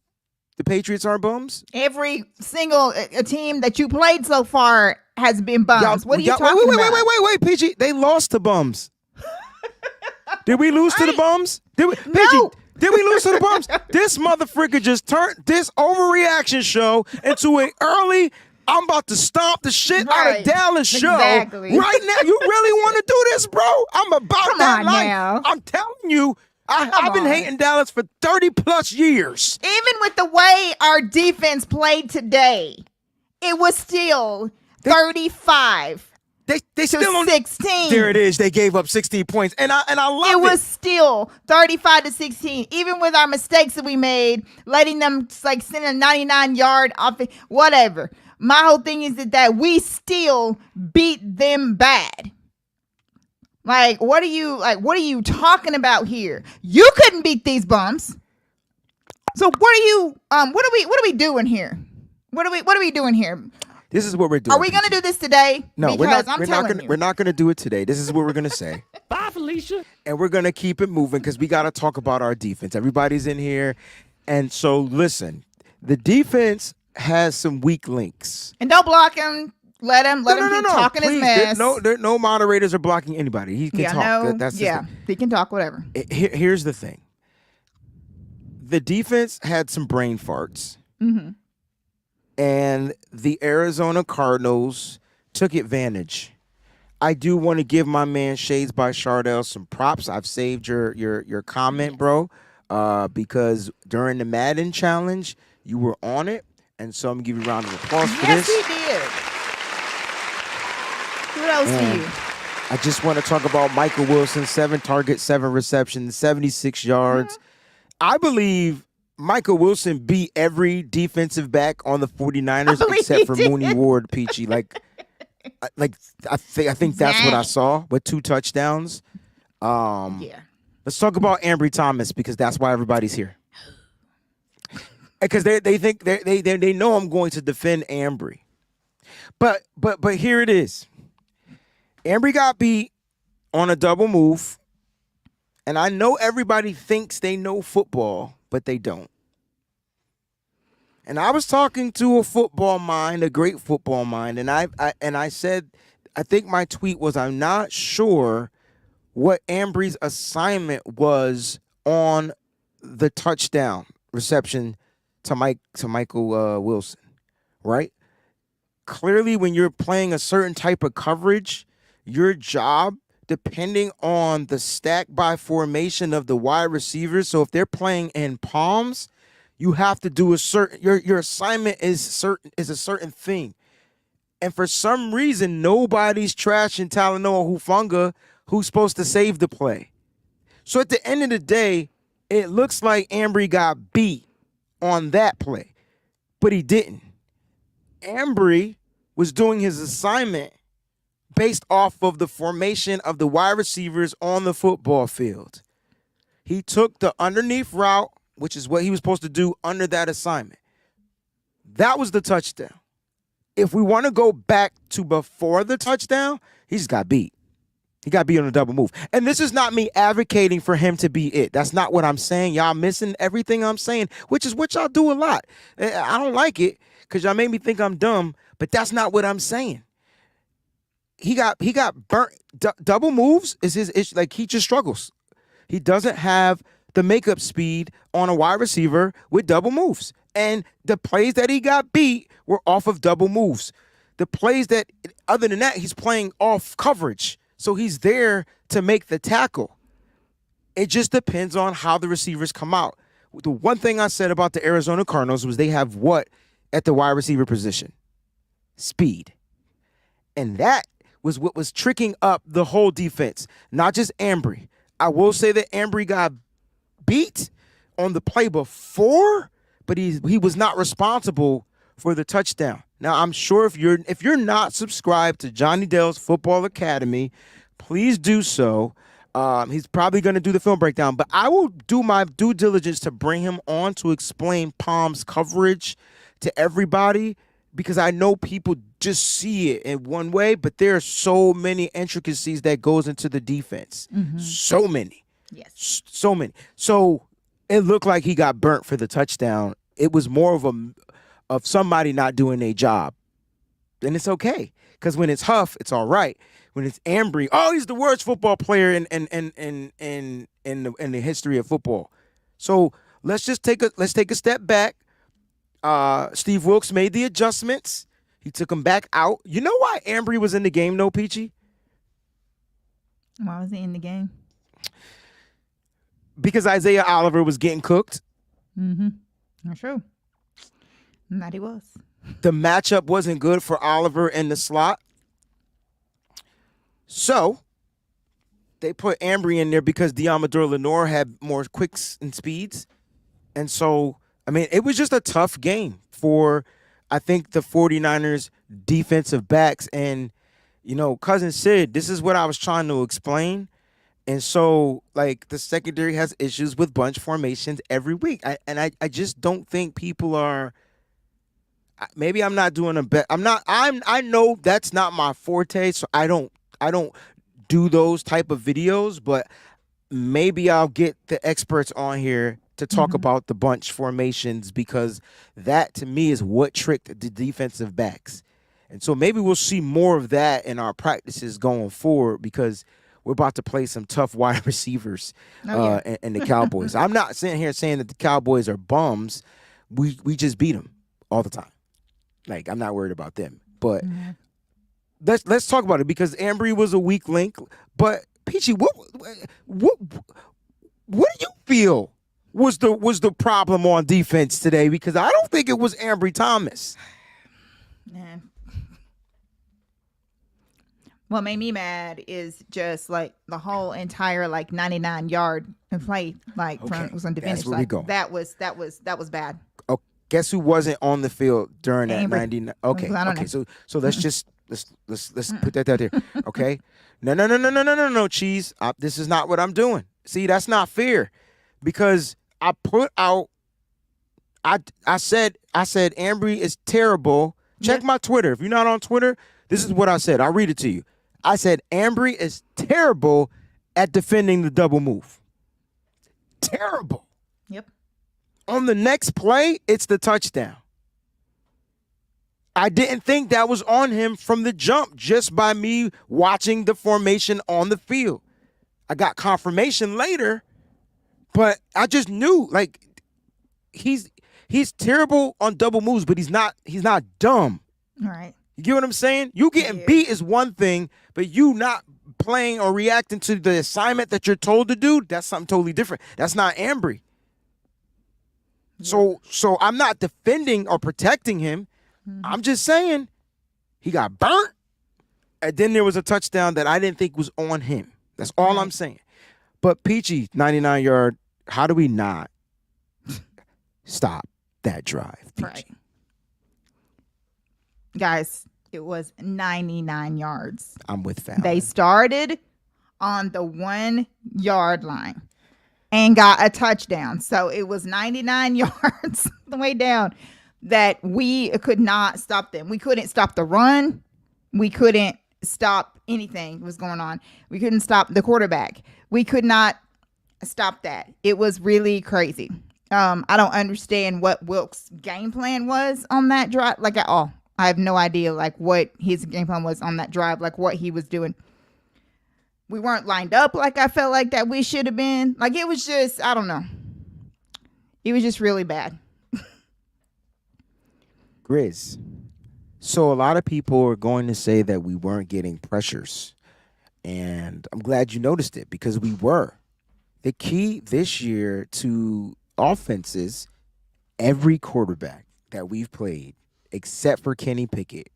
The Patriots aren't bums. Every single team that you played so far has been bums. What are you talking about? Wait, PG. They lost to bums. Did we lose to the bums? No. PG, did we lose to the bums? This motherfucker just turned this overreaction show into an early, I'm about to stomp the shit out of Dallas show. Exactly. Right now. You really want to do this, bro? I'm about Come that on life. now. I'm telling you, I've been hating Dallas for 30 plus years. Even with the way our defense played today, it was still 35 They still to on 16. There it is. They gave up 16 points. And I love it. It was still 35 to 16, even with our mistakes that we made, letting them like send a 99-yard off, whatever. My whole thing is that we still beat them bad. Like, what are you talking about here? You couldn't beat these bums. So what are we doing here? What are we doing here? This is what we're doing. Are we going to do this today? No, because we're not going to do it today. This is what we're going to say. Bye, Felicia. And we're going to keep it moving because we got to talk about our defense. Everybody's in here. And so, listen, the defense has some weak links. And don't block him. Let him keep talking his mess. No moderators are blocking anybody. He can talk. He can talk, whatever. Here's the thing. The defense had some brain farts. Mm-hmm. And the Arizona Cardinals took advantage. I do want to give my man Shades by Shardell some props. I've saved your comment, bro, because during the Madden challenge, you were on it. And so I'm going to give you a round of applause for this. Yes, he did. What else do you? I just want to talk about Michael Wilson, 7 targets, 7 receptions, 76 yards. I believe Michael Wilson beat every defensive back on the 49ers except for Mooney Ward, Peachy. I think that's what I saw with 2 touchdowns. Let's talk about Ambry Thomas because that's why everybody's here. Because they think they know I'm going to defend Ambry. But here it is. Ambry got beat on a double move. And I know everybody thinks they know football, but they don't. And I was talking to a football mind, a great football mind, and I said, I think my tweet was, I'm not sure what Ambry's assignment was on the touchdown reception to Michael Wilson, right? Clearly, when you're playing a certain type of coverage, your job, depending on the stack by formation of the wide receivers, so if they're playing in palms, you have to do your assignment is a certain thing. And for some reason, nobody's trashing Talanoa Hufanga, who's supposed to save the play. So at the end of the day, it looks like Ambry got beat on that play, but he didn't. Ambry was doing his assignment based off of the formation of the wide receivers on the football field. He took the underneath route, which is what he was supposed to do under that assignment. That was the touchdown. If we want to go back to before the touchdown, he just got beat. He got beat on a double move. And this is not me advocating for him to be it. That's not what I'm saying. Y'all missing everything I'm saying, which is what y'all do a lot. I don't like it because y'all made me think I'm dumb, but that's not what I'm saying. He got burnt. Double moves is his issue. Like, he just struggles. He doesn't have the makeup speed on a wide receiver with double moves. And the plays that he got beat were off of double moves. The plays that, other than that, he's playing off coverage. So he's there to make the tackle. It just depends on how the receivers come out. The one thing I said about the Arizona Cardinals was they have what at the wide receiver position? speed. And that was what was tricking up the whole defense, not just Ambry. I will say that Ambry got beat on the play before, but he was not responsible for the touchdown. Now, I'm sure if you're not subscribed to Johnny Dale's Football Academy, please do so. He's probably going to do the film breakdown, but I will do my due diligence to bring him on to explain Palm's coverage to everybody, because I know people just see it in one way, but there are so many intricacies that goes into the defense. Mm-hmm. So many. Yes. So many. So it looked like he got burnt for the touchdown. It was more of somebody not doing their job. And it's okay, because when it's Huff, it's all right. When it's Ambry, he's the worst football player in the history of football. So let's take a step back. Steve Wilkes made the adjustments. He took him back out. You know why Ambry was in the game, though, Peachy? Why was he in the game? Because Isaiah Oliver was getting cooked. Mm-hmm. Not true. That he was. The matchup wasn't good for Oliver in the slot. So they put Ambry in there because Diamador Lenore had more quicks and speeds. And so, I mean, it was just a tough game for, I think, the 49ers defensive backs. And, Cousin Sid, this is what I was trying to explain. And so, the secondary has issues with bunch formations every week. I just don't think people are. Maybe I'm not doing a bet. I know that's not my forte, so I don't do those type of videos. But maybe I'll get the experts on here to talk about the bunch formations, because that to me is what tricked the defensive backs. And so maybe we'll see more of that in our practices going forward, because we're about to play some tough wide receivers and the Cowboys. I'm not sitting here saying that the Cowboys are bums. We just beat them all the time. I'm not worried about them. But let's talk about it, because Ambry was a weak link. But Peachy, what do you feel was the problem on defense today? Because I don't think it was Ambry Thomas. Nah. What made me mad is just the whole entire 99-yard play was on defense. That's where we go. That was bad. Oh, guess who wasn't on the field during that Ambry. 99? Okay, I don't okay. know. So let's just let's put that out there. Okay. No, Cheese. This is not what I'm doing. See, that's not fair, because I put out. I said Ambry is terrible. Check my Twitter. If you're not on Twitter, this is what I said. I'll read it to you. I said Ambry is terrible at defending the double move. Terrible. Yep. On the next play, it's the touchdown. I didn't think that was on him from the jump, just by me watching the formation on the field. I got confirmation later, but I just knew he's terrible on double moves, but he's not dumb. All right. You get what I'm saying? You getting beat is one thing, but you not playing or reacting to the assignment that you're told to do, that's something totally different. That's not Ambry. Yeah. So I'm not defending or protecting him. Mm-hmm. I'm just saying he got burnt, and then there was a touchdown that I didn't think was on him. That's all I'm saying. But Peachy, 99-yard, how do we not stop that drive, Peachy? Right. Guys, it was 99 yards. I'm with Fallon. They started on the 1 yard line and got a touchdown. So it was 99 yards the way down that we could not stop them. We couldn't stop the run. We couldn't stop anything that was going on. We couldn't stop the quarterback. We could not stop that. It was really crazy. I don't understand what Wilkes' game plan was on that drive, at all. I have no idea what his game plan was on that drive, what he was doing. We weren't lined up I felt like that we should have been. It was just, I don't know. It was just really bad. Grizz. So a lot of people are going to say that we weren't getting pressures. And I'm glad you noticed it, because we were. The key this year to offenses, every quarterback that we've played, except for Kenny Pickett,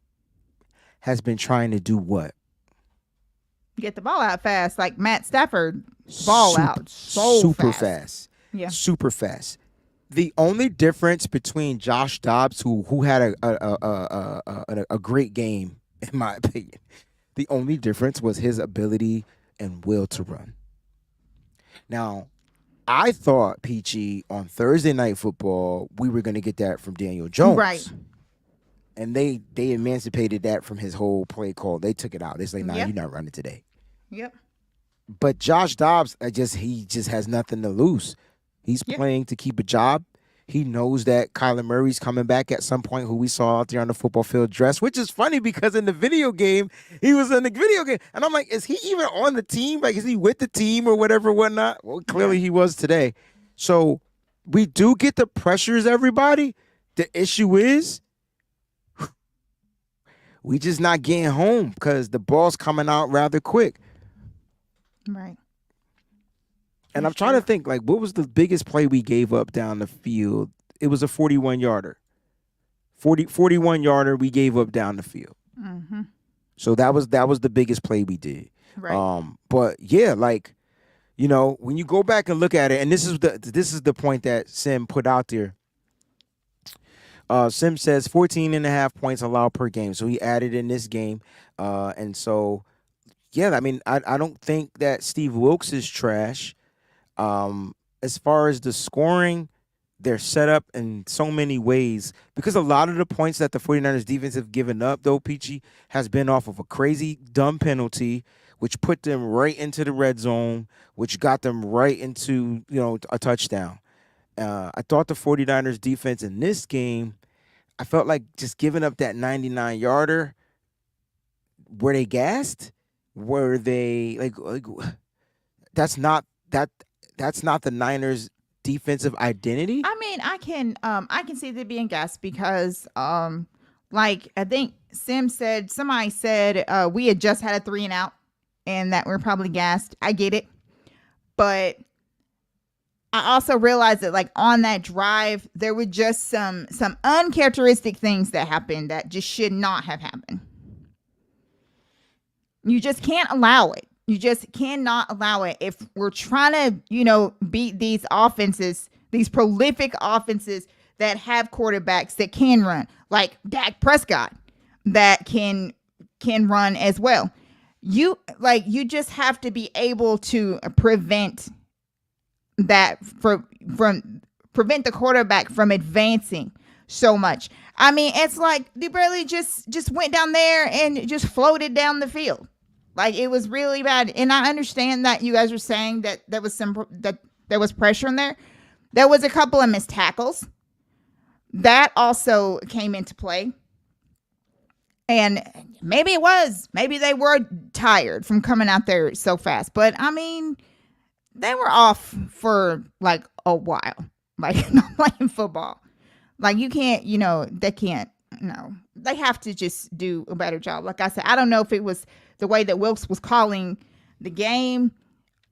has been trying to do what? Get the ball out fast, like Matt Stafford. Ball out so super fast. Yeah, super fast. The only difference between Josh Dobbs, who had a great game, in my opinion, the only difference was his ability and will to run. Now, I thought, Peachy, on Thursday Night Football, we were going to get that from Daniel Jones. right. And they emancipated that from his whole play call. They took it out. They say, "Nah, Yep. you're not running today." Yep. But Josh Dobbs, he just has nothing to lose. He's playing to keep a job. He knows that Kyler Murray's coming back at some point, who we saw out there on the football field dressed, which is funny because in the video game, he was in the video game. And I'm like, is he even on the team? Like, is he with the team or whatever, whatnot? Well, clearly he was today. So we do get the pressures, everybody. The issue is we just not getting home because the ball's coming out rather quick. Right. And I'm trying to think, like, what was the biggest play we gave up down the field? It was a 41-yarder. 41-yarder we gave up down the field. Mm-hmm. So that was the biggest play we did. Right. But yeah, like, you know, when you go back and look at it, and this is the point that Sim put out there. Sim says 14.5 points allowed per game. So he added in this game. And so, yeah, I mean, I don't think that Steve Wilks is trash. As far as the scoring, they're set up in so many ways because a lot of the points that the 49ers defense have given up, though, Peachy, has been off of a crazy, dumb penalty, which put them right into the red zone, which got them right into, you know, a touchdown. I thought the 49ers defense in this game, I felt like just giving up that 99-yarder, were they gassed? Were they like that's not the Niners' defensive identity? I mean, I can see they being gassed because like I think somebody said we had just had a 3 and out and that we're probably gassed. I get it. But I also realized that like on that drive there were just some uncharacteristic things that happened that just should not have happened. You just can't allow it. You just cannot allow it. If we're trying to, you know, beat these offenses, these prolific offenses that have quarterbacks that can run, like Dak Prescott, that can run as well. You just have to be able to prevent that prevent the quarterback from advancing so much. I mean, it's like they barely just went down there and just floated down the field. Like, it was really bad. And I understand that you guys are saying that there was pressure in there. There was a couple of missed tackles. That also came into play. And maybe they were tired from coming out there so fast. But, I mean, they were off for, like, a while. Like, not playing football. Like, you can't, you know, they can't. No, they have to just do a better job. Like I said, I don't know if it was the way that Wilks was calling the game.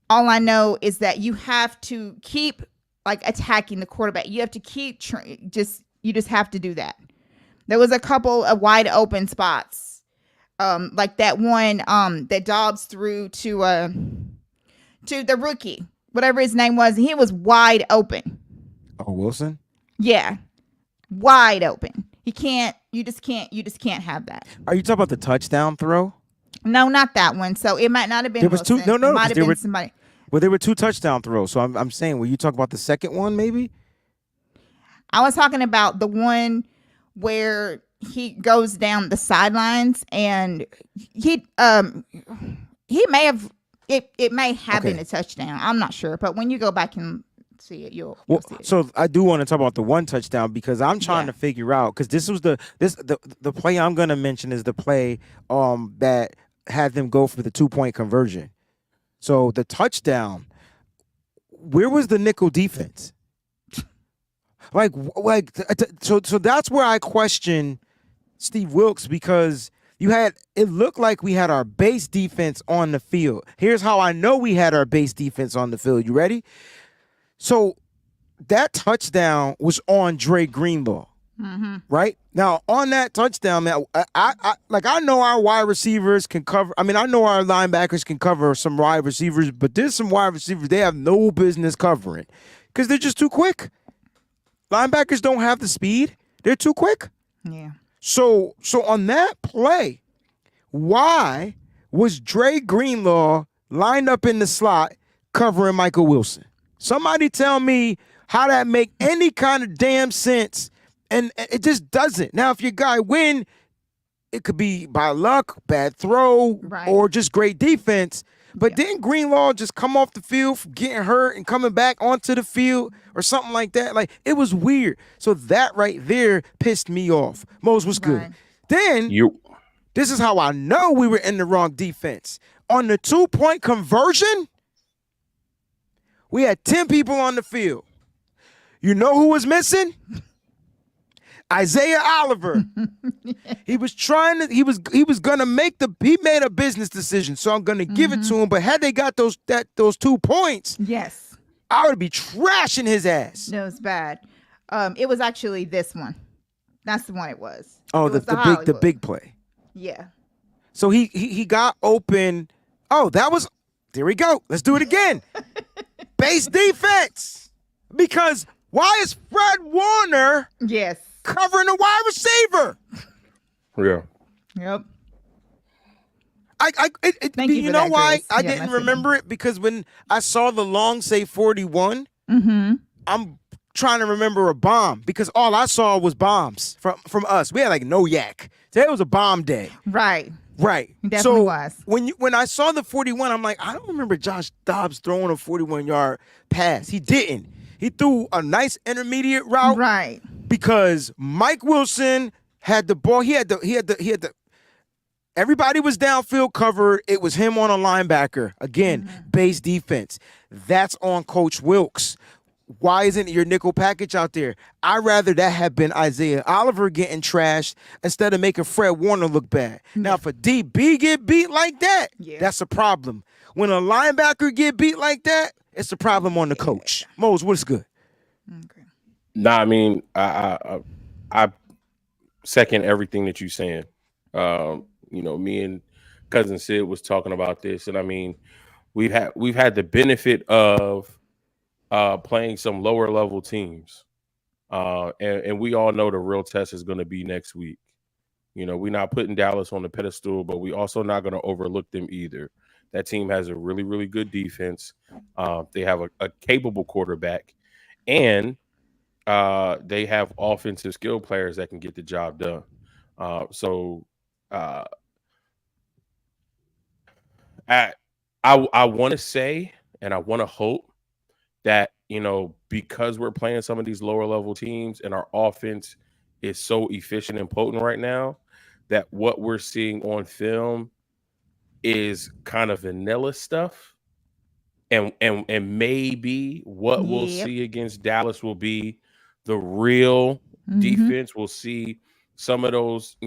All I know is that you have to keep like attacking the quarterback. You have to keep you just have to do that. There was a couple of wide open spots, like that one that Dobbs threw to the rookie, whatever his name was. He was wide open. Oh, Wilson? Yeah, wide open. You just can't have that. Are you talking about the touchdown throw? No, not that one. So it might not have been. There was Wilson. two. No, it might have been were, somebody. Well, there were 2 touchdown throws. So I'm saying, were you talking about the second one, maybe? I was talking about the one where he goes down the sidelines and he may have it may have been a touchdown. I'm not sure, but when you go back and see it, you'll see it. So I do want to talk about the one touchdown because I'm trying to figure out, because this was the play I'm going to mention is the play that had them go for the 2-point conversion. So the touchdown, where was the nickel defense? So that's where I question Steve Wilks, because it looked like we had our base defense on the field. Here's how I know we had our base defense on the field. You ready? So that touchdown was on Dre Greenlaw. Right now on that touchdown, man, I know our wide receivers can cover. I mean, I know our linebackers can cover some wide receivers, but there's some wide receivers they have no business covering because they're just too quick. Linebackers don't have the speed; they're too quick. Yeah. So on that play, why was Dre Greenlaw lined up in the slot covering Michael Wilson? Somebody tell me how that make any kind of damn sense. And it just doesn't. Now, if your guy win, it could be by luck, bad throw, or just great defense. But didn't Greenlaw just come off the field from getting hurt and coming back onto the field or something like that? Like, it was weird. So that right there pissed me off. Mose was good. Then, this is how I know we were in the wrong defense. On the 2-point conversion, we had 10 people on the field. You know who was missing? Isaiah Oliver. He was gonna he made a business decision, so I'm gonna give it to him. But had they got those 2 points, yes, I would be trashing his ass. No, it's bad. It was actually this one. That's the one it was. Oh, it was the big play. Yeah. So he got open. Oh, there we go. Let's do it again. Base defense. Because why is Fred Warner covering a wide receiver? Yeah. Yep. You know why I didn't remember it? Because when I saw the long say 41, I'm trying to remember a bomb because all I saw was bombs from us. We had like no yak. Today was a bomb day. Right. So was. When I saw the 41, I'm like, I don't remember Josh Dobbs throwing a 41-yard pass. He didn't. He threw a nice intermediate route. Right. Because Mike Wilson had the ball. He had the everybody was downfield covered. It was him on a linebacker. Again, base defense. That's on Coach Wilkes. Why isn't your nickel package out there? I'd rather that have been Isaiah Oliver getting trashed instead of making Fred Warner look bad. Now, if a DB get beat like that, that's a problem. When a linebacker get beat like that, it's a problem on the coach. Mose, what's good? Okay. Nah, I mean, I second everything that you're saying. Me and cousin Sid was talking about this, and I mean, we've had the benefit of playing some lower level teams, and we all know the real test is going to be next week. We're not putting Dallas on the pedestal, but we also not going to overlook them either. That team has a really, really good defense. They have a capable quarterback, and they have offensive skill players that can get the job done. I want to say, and I want to hope that, because we're playing some of these lower level teams and our offense is so efficient and potent right now, that what we're seeing on film is kind of vanilla stuff. And maybe what we'll see against Dallas will be the real defense. We'll see some of those,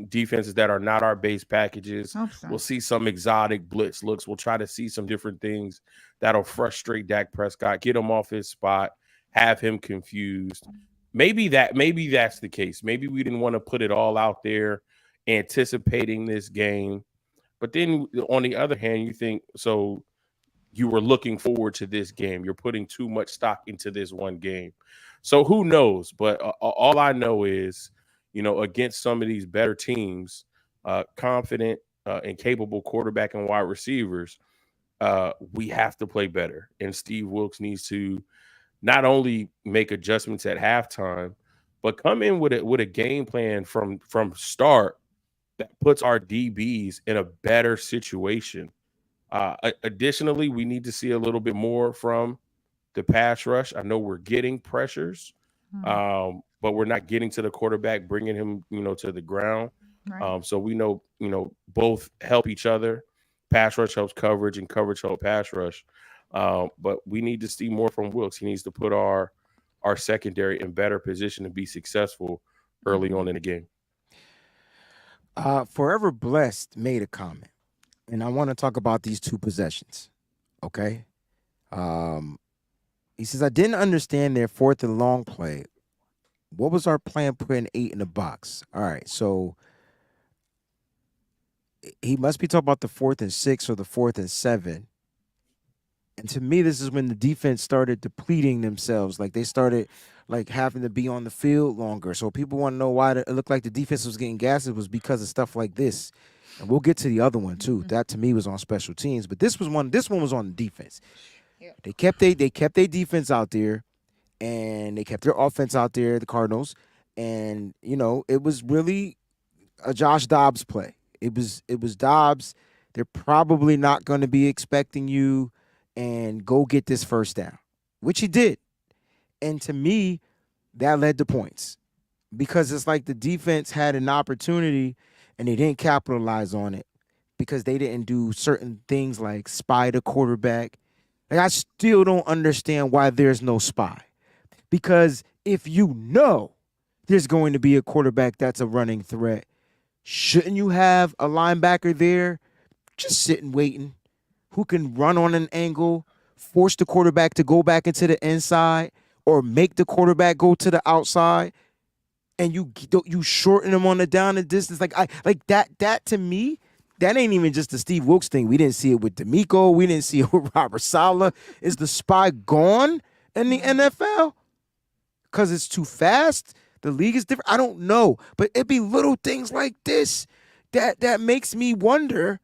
defenses that are not our base packages. We'll see some exotic blitz looks. We'll try to see some different things that'll frustrate Dak Prescott, get him off his spot, have him confused. Maybe that's the case. Maybe we didn't want to put it all out there anticipating this game. But then on the other hand, you think, so you were looking forward to this game. You're putting too much stock into this one game. So who knows? But all I know is, against some of these better teams, confident and capable quarterback and wide receivers, we have to play better. And Steve Wilkes needs to not only make adjustments at halftime, but come in with a game plan from start that puts our DBs in a better situation. Additionally, we need to see a little bit more from the pass rush. I know we're getting pressures, but we're not getting to the quarterback, bringing him, to the ground. Right. So we know, both help each other. Pass rush helps coverage, and coverage helps pass rush. But we need to see more from Wilkes. He needs to put our secondary in better position to be successful early on in the game. Forever Blessed made a comment, and I want to talk about these two possessions. Okay. He says, I didn't understand their 4th and long play. What was our plan putting 8 in the box? All right, so he must be talking about the 4th and 6 or the 4th and 7. And to me, this is when the defense started depleting themselves. Like they started like having to be on the field longer. So people want to know why it looked like the defense was getting gassed. It was because of stuff like this. And we'll get to the other one too. That to me was on special teams. But this one was on the defense. Yep. They kept their defense out there, and they kept their offense out there, the Cardinals. And, it was really a Josh Dobbs play. It was Dobbs. They're probably not going to be expecting you and go get this first down, which he did. And to me, that led to points because it's like the defense had an opportunity and they didn't capitalize on it because they didn't do certain things like spy the quarterback. Like I still don't understand why there's no spy. Because if you know there's going to be a quarterback that's a running threat, shouldn't you have a linebacker there just sitting waiting who can run on an angle, force the quarterback to go back into the inside or make the quarterback go to the outside, and you shorten them on the down and distance? Like that to me, that ain't even just the Steve Wilkes thing. We didn't see it with D'Amico. We didn't see it with Robert Saleh. Is the spy gone in the NFL? Because it's too fast? The league is different? I don't know. But it be little things like this that makes me wonder,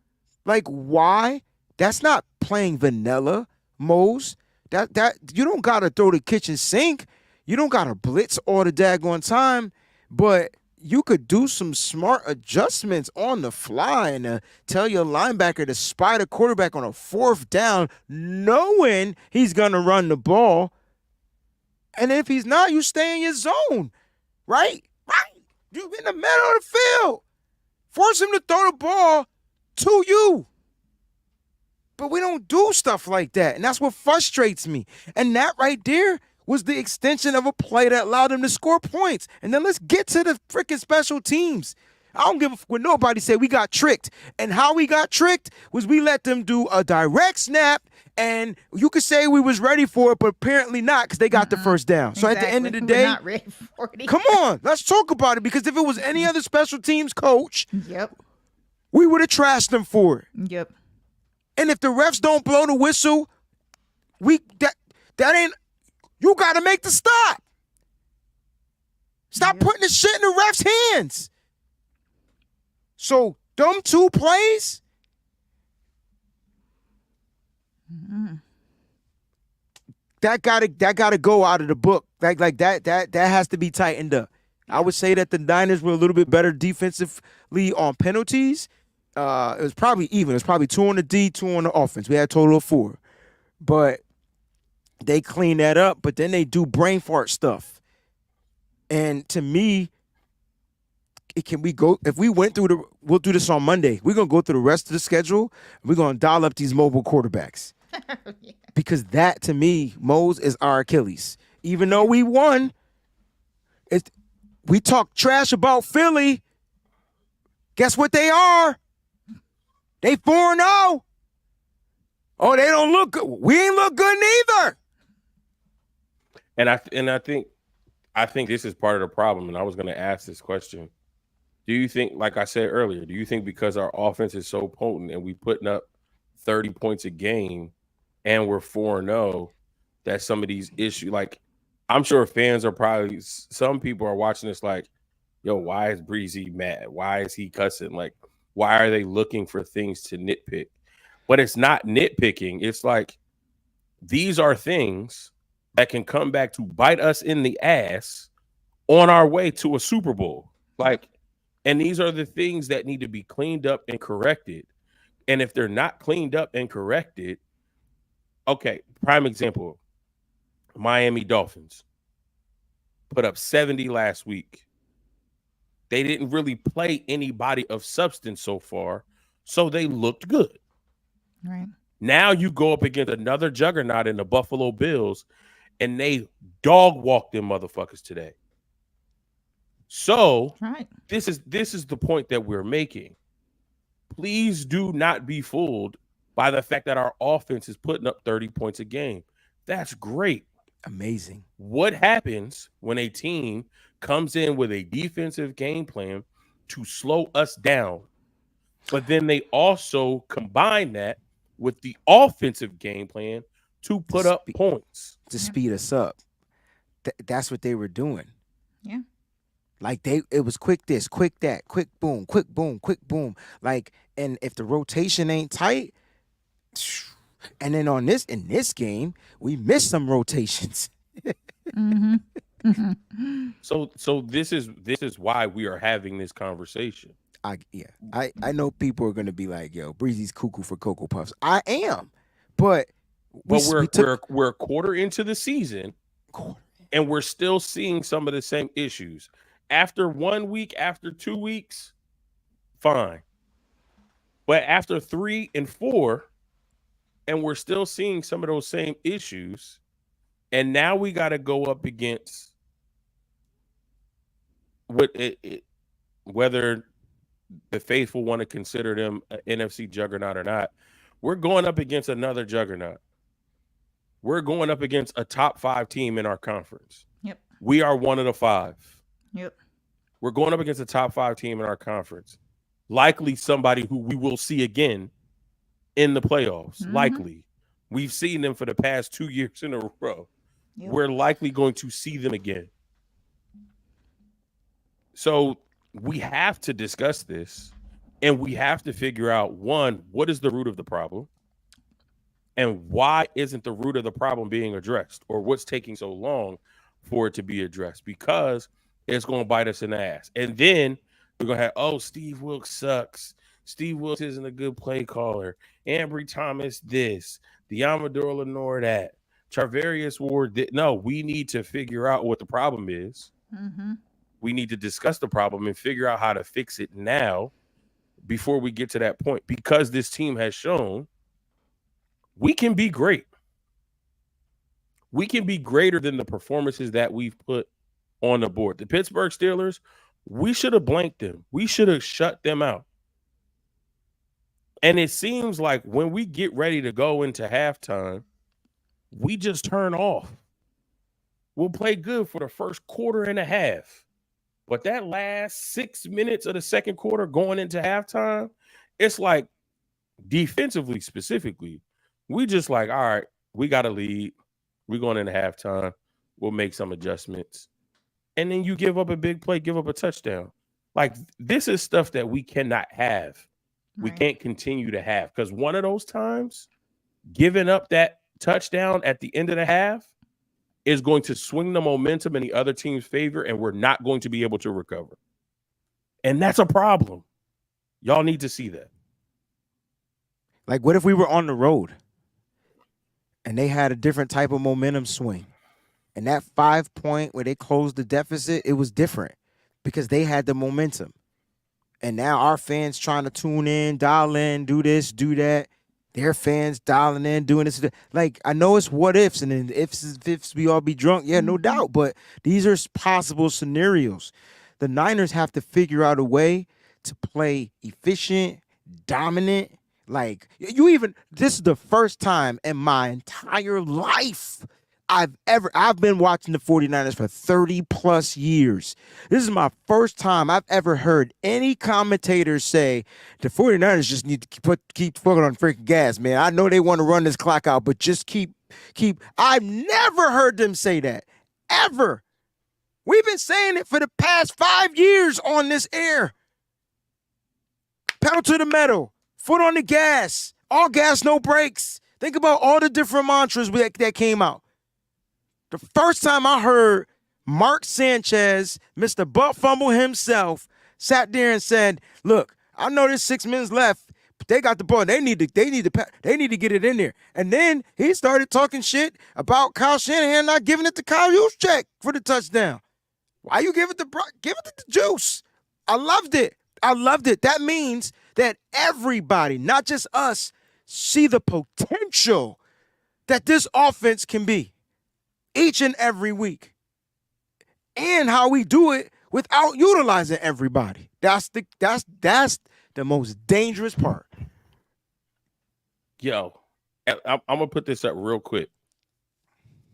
like, why? That's not playing vanilla, Mose. That you don't got to throw the kitchen sink. You don't got to blitz all the daggone time. But you could do some smart adjustments on the fly and tell your linebacker to spy the quarterback on a 4th down, knowing he's going to run the ball. And if he's not, you stay in your zone, right? Right. You in the middle of the field. Force him to throw the ball to you. But we don't do stuff like that, and that's what frustrates me. And that right there was the extension of a play that allowed them to score points. And then let's get to the freaking special teams. I don't give a fuck what nobody said. We got tricked. And how we got tricked was we let them do a direct snap, and you could say we was ready for it, but apparently not because they got the first down. So at the end of the day, we're not ready for it. Come on, let's talk about it, because if it was any other special teams coach, Yep. we would have trashed them for it. Yep. And if the refs don't blow the whistle, that ain't, you got to make the stop. Stop putting the shit in the refs' hands. So them 2 plays, that gotta go out of the book. Like that has to be tightened up. I would say that the Niners were a little bit better defensively on penalties. It was probably even. It was probably 2 on the D, 2 on the offense. We had a total of 4. But they clean that up, but then they do brain fart stuff. And to me, if we went through we'll do this on Monday. We're going to go through the rest of the schedule. We're going to dial up these mobile quarterbacks. Yeah. Because that, to me, Mose, is our Achilles. Even though we won, we talk trash about Philly. Guess what they are? They 4-0. Oh, they don't look good. We ain't look good neither. And I think this is part of the problem. And I was going to ask this question: do you think, like I said earlier, do you think because our offense is so potent and we putting up 30 points a game and we're 4-0, that some of these issues, like, I'm sure fans are probably, some people are watching this like, yo, why is Breezy mad? Why is he cussing? Like, why are they looking for things to nitpick? But it's not nitpicking. It's like, these are things that can come back to bite us in the ass on our way to a Super Bowl. Like, and these are the things that need to be cleaned up and corrected. And if they're not cleaned up and corrected, okay, prime example, Miami Dolphins put up 70 last week. They didn't really play anybody of substance so far, so they looked good. Right. Now you go up against another juggernaut in the Buffalo Bills, and they dog walk them motherfuckers today. So Right. this is the point that we're making. Please do not be fooled by the fact that our offense is putting up 30 points a game. That's great. Amazing. What happens when a team comes in with a defensive game plan to slow us down. But then they also combine that with the offensive game plan to put up points. To speed us up. That's what they were doing. Yeah. Like it was quick this, quick that, quick boom, quick boom, quick boom. Like, and if the rotation ain't tight, and then in this game, we missed some rotations. Mm-hmm. Mm-hmm. So this is why we are having this conversation. I know people are gonna be like, yo, Breezy's cuckoo for Cocoa Puffs. I am, but we're a quarter into the season, and we're still seeing some of the same issues. After 1 week, after 2 weeks, fine. But after 3 and 4, and we're still seeing some of those same issues, and now we got to go up against whether the faithful want to consider them an NFC juggernaut or not. We're going up against another juggernaut. We're going up against a top 5 team in our conference. Yep. We are one of the 5. Yep. We're going up against a top 5 team in our conference. Likely somebody who we will see again in the playoffs. Mm-hmm. Likely. We've seen them for the past 2 years in a row. Yep. We're likely going to see them again. So we have to discuss this, and we have to figure out, one, what is the root of the problem? And why isn't the root of the problem being addressed? Or what's taking so long for it to be addressed? Because it's going to bite us in the ass. And then we're going to have, Steve Wilks sucks. Steve Wilks isn't a good play caller. Ambry Thomas this. Diamador Lenore that. Charvarius Ward. No, we need to figure out what the problem is. Mm-hmm. We need to discuss the problem and figure out how to fix it now before we get to that point. Because this team has shown we can be great. We can be greater than the performances that we've put on the board. The Pittsburgh Steelers, we should have blanked them. We should have shut them out. And it seems like when we get ready to go into halftime, we just turn off. We'll play good for the first quarter and a half. But that last 6 minutes of the second quarter going into halftime, it's like defensively specifically, we just like, all right, we got to lead. We're going into halftime. We'll make some adjustments. And then you give up a big play, give up a touchdown. Like, this is stuff that we cannot have. Right. We can't continue to have. Because one of those times, giving up that touchdown at the end of the half is going to swing the momentum in the other team's favor, and we're not going to be able to recover. And that's a problem. Y'all need to see that. Like, what if we were on the road and they had a different type of momentum swing? And that 5 point where they closed the deficit, it was different because they had the momentum. And now our fans trying to tune in, dial in, do this, do that. Their fans dialing in, doing this. Like, I know it's what ifs, and then ifs we all be drunk. Yeah, no doubt. But these are possible scenarios. The Niners have to figure out a way to play efficient, dominant. Like, this is the first time in my entire life I've been watching the 49ers for 30 plus years. This is my first time I've ever heard any commentator say the 49ers just need to keep fucking on freaking gas, man. I know they want to run this clock out, but just keep. I've never heard them say that, ever. We've been saying it for the past 5 years on this air. Pedal to the metal, foot on the gas, all gas, no brakes. Think about all the different mantras that came out. The first time I heard Mark Sanchez, Mr. Butt Fumble himself, sat there and said, "Look, I know there's 6 minutes left, but they got the ball. They need to get it in there." And then he started talking shit about Kyle Shanahan not giving it to Kyle Juszczyk for the touchdown. Why you give it to Juice? I loved it. That means that everybody, not just us, see the potential that this offense can be. Each and every week, and how we do it without utilizing everybody. That's the most dangerous part. Yo, I'm gonna put this up real quick,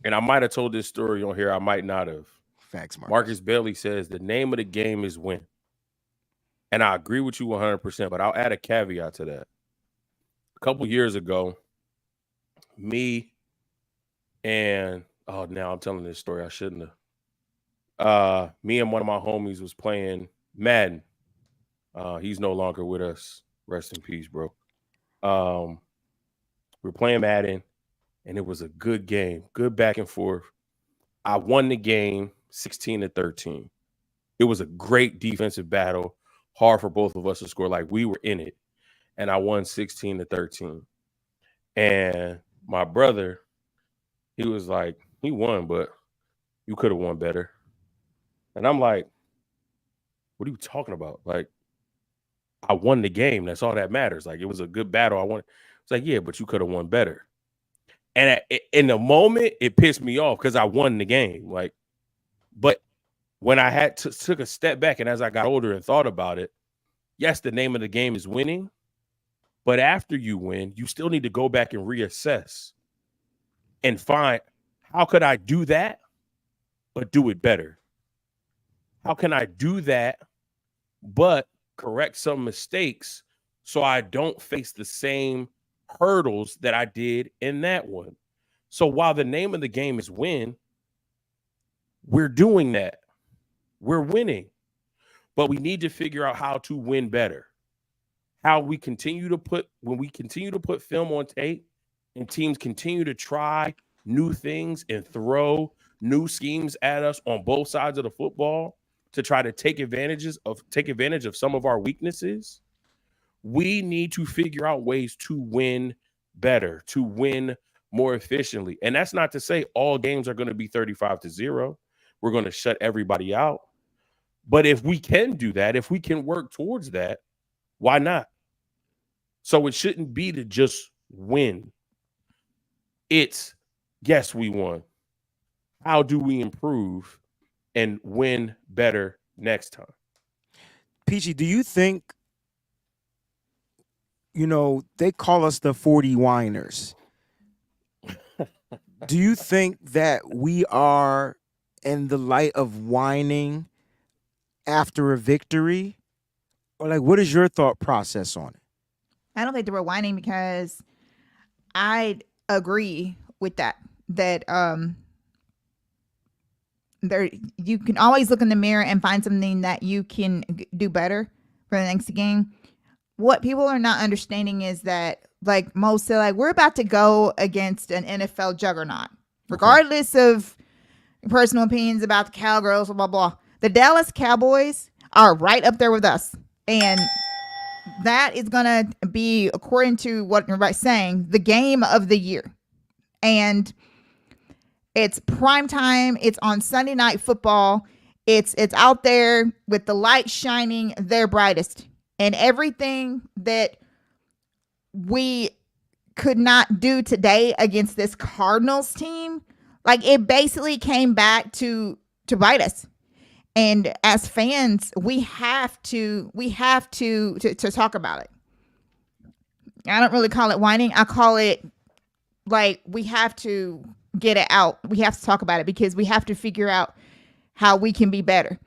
and I might have told this story on here. I might not have. Facts, Marcus Bailey says the name of the game is win. And I agree with you 100%, but I'll add a caveat to that. A couple years ago, me and now I'm telling this story. I shouldn't have. Me and one of my homies was playing Madden. He's no longer with us. Rest in peace, bro. We're playing Madden, and it was a good game, good back and forth. I won the game 16-13. It was a great defensive battle, hard for both of us to score. Like, we were in it, and I won 16-13. And my brother, he was like, he won, but you could have won better. And I'm like, what are you talking about? Like, I won the game. That's all that matters. Like, it was a good battle. I won. It's like, yeah, but you could have won better. And in the moment, it pissed me off because I won the game. Like, but when I took a step back and as I got older and thought about it, yes, the name of the game is winning. But after you win, you still need to go back and reassess and find, how could I do that, but do it better? How can I do that, but correct some mistakes so I don't face the same hurdles that I did in that one? So while the name of the game is win, we're doing that. We're winning. But we need to figure out how to win better. How we continue to put film on tape and teams continue to try new things and throw new schemes at us on both sides of the football to try to take advantage of some of our weaknesses. We need to figure out ways to win better, to win more efficiently. And that's not to say all games are going to be 35-0. We're going to shut everybody out. But if we can do that, if we can work towards that, why not? So it shouldn't be to just win. It's, yes, we won. How do we improve and win better next time? Peachy, do you think, they call us the 40 whiners. Do you think that we are in the light of whining after a victory? Or like, what is your thought process on it? I don't think they were whining because I agree with that there, you can always look in the mirror and find something that you can do better for the next game. What people are not understanding is that, like Mo said, like, we're about to go against an NFL juggernaut, regardless of personal opinions about the Cowgirls, blah, blah, blah. The Dallas Cowboys are right up there with us. And that is going to be, according to what everybody's saying, the game of the year. And it's prime time. It's on Sunday Night Football. It's out there with the light shining their brightest. And everything that we could not do today against this Cardinals team, like, it basically came back to bite us. And as fans, we have to talk about it. I don't really call it whining. I call it, like, we have to get it out. We have to talk about it because we have to figure out how we can be better.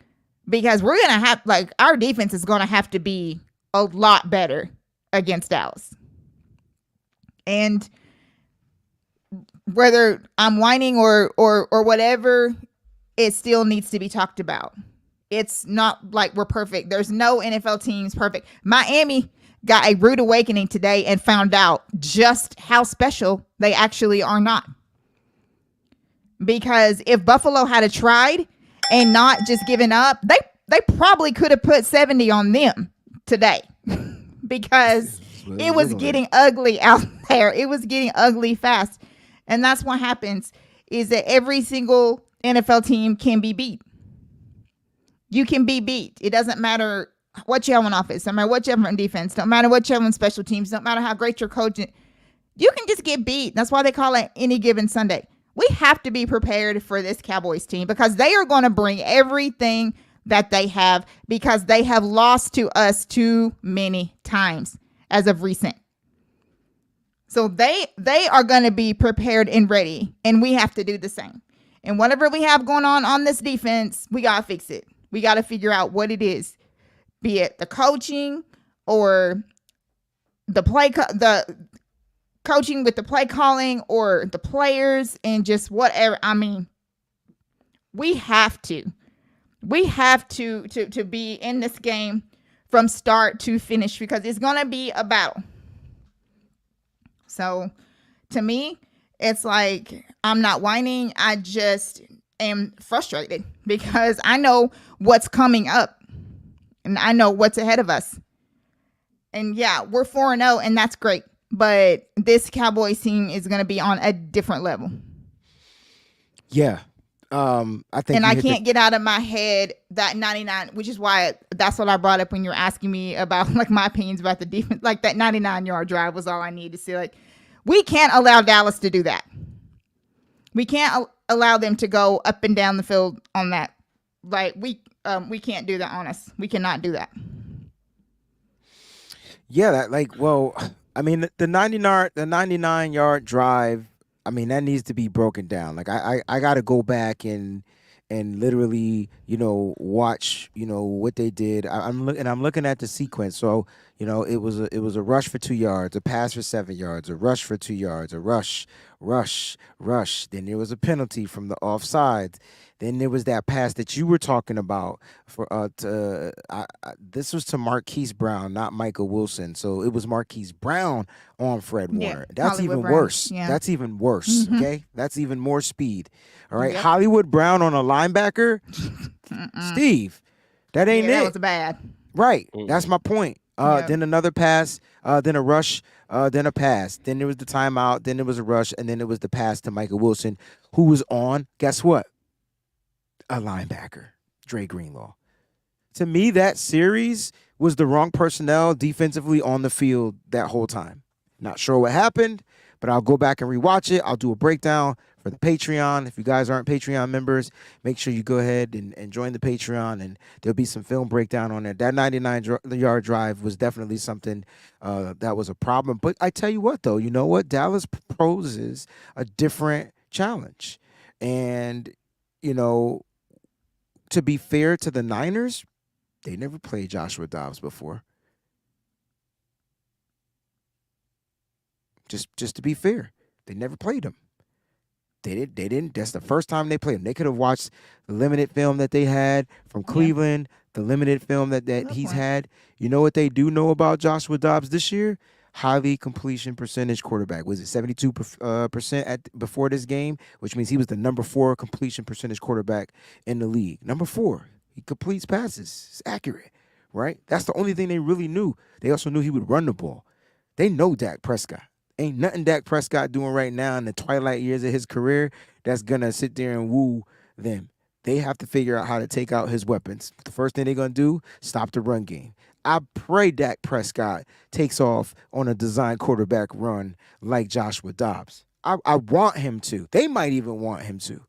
Because we're going to have, like, our defense is going to have to be a lot better against Dallas. And whether I'm whining or whatever, it still needs to be talked about. It's not like we're perfect. There's no NFL teams perfect. Miami got a rude awakening today and found out just how special they actually are not. Because if Buffalo had tried and not just given up, they probably could have put 70 on them today. Because it was getting ugly out there. It was getting ugly fast. And that's what happens, is that every single NFL team can be beat. You can be beat. It doesn't matter what you have on offense. No matter what you have on defense. Don't matter what you have on special teams. Don't matter how great your coach is. You can just get beat. That's why they call it any given Sunday. We have to be prepared for this Cowboys team because they are going to bring everything that they have because they have lost to us too many times as of recent. So they are going to be prepared and ready, and we have to do the same. And whatever we have going on this defense, we got to fix it. We got to figure out what it is, be it the coaching or the coaching with the play calling or the players and just whatever. I mean, we have to be in this game from start to finish because it's going to be a battle. So to me, it's like I'm not whining. I just am frustrated because I know what's coming up and I know what's ahead of us. And yeah, we're 4-0 and that's great. But this Cowboys team is going to be on a different level. Yeah. I think, and I can't get out of my head that 99, which is why that's what I brought up when you were asking me about like my opinions about the defense. Like that 99-yard drive was all I needed to see. Like, we can't allow Dallas to do that. We can't allow them to go up and down the field on that. Like we can't do that on us. We cannot do that. Yeah, I mean the 99-yard drive. I mean, that needs to be broken down. Like I got to go back and literally, watch, what they did. I'm looking at the sequence. So, it was a rush for 2 yards, a pass for 7 yards, a rush for 2 yards, a rush. Then there was a penalty from the offside. Then there was that pass that you were talking about this was to Marquise Brown, not Michael Wilson. So it was Marquise Brown on Fred Warner. That's Hollywood even Brown. worse. Yeah. That's even worse. Mm-hmm. Okay, that's even more speed. All right, Yep. Hollywood Brown on a linebacker. Steve, that ain't it. That was bad. Right. That's my point. Yep. Then another pass, then a rush, then a pass. Then there was the timeout, then there was a rush, and then it was the pass to Michael Wilson, who was on, guess what? A linebacker, Dre Greenlaw. To me, that series was the wrong personnel defensively on the field that whole time. Not sure what happened, but I'll go back and rewatch it. I'll do a breakdown for the Patreon. If you guys aren't Patreon members, make sure you go ahead and join the Patreon, and there'll be some film breakdown on there. That 99-yard drive was definitely something that was a problem. But I tell you what, though, you know what? Dallas proposes a different challenge. And, to be fair to the Niners, they never played Joshua Dobbs before. Just to be fair, they never played him. They didn't. That's the first time they played him. They could have watched the limited film that they had from Cleveland, the limited film that he's had. You know what they do know about Joshua Dobbs this year? Highly completion percentage quarterback. Was it 72% before this game? Which means he was the number 4 completion percentage quarterback in the league. Number 4. He completes passes. It's accurate, right? That's the only thing they really knew. They also knew he would run the ball. They know Dak Prescott. Ain't nothing Dak Prescott doing right now in the twilight years of his career that's going to sit there and woo them. They have to figure out how to take out his weapons. The first thing they're going to do, stop the run game. I pray Dak Prescott takes off on a design quarterback run like Joshua Dobbs. I want him to. They might even want him to.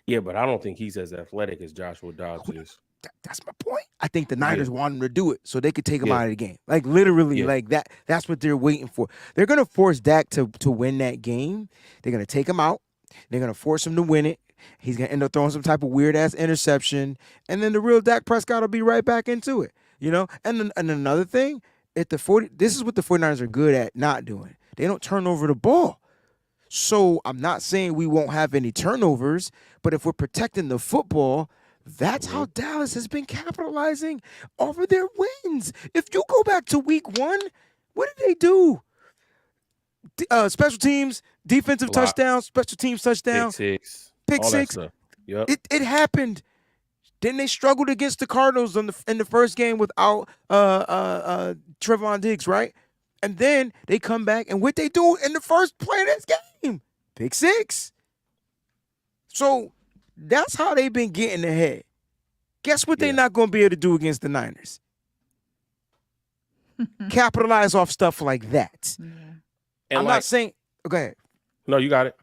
Yeah, but I don't think he's as athletic as Joshua Dobbs is. That's my point. I think the Niners want him to do it so they could take him out of the game. Like literally, like that. That's what they're waiting for. They're gonna force Dak to win that game. They're gonna take him out. They're gonna force him to win it. He's gonna end up throwing some type of weird ass interception, and then the real Dak Prescott will be right back into it. And another thing, this is what the 49ers are good at not doing. They don't turn over the ball. So I'm not saying we won't have any turnovers, but if we're protecting the football, that's how Dallas has been capitalizing over their wins. If you go back to week 1, what did they do? Special teams, defensive touchdown, special teams touchdown. Pick six. Yep. It happened. Then they struggled against the Cardinals in the first game without Trevon Diggs, right? And then they come back, and what they do in the first play of this game? Pick 6. So that's how they've been getting ahead. Guess what they're not going to be able to do against the Niners? Capitalize off stuff like that. And I'm not saying – go ahead. No, you got it.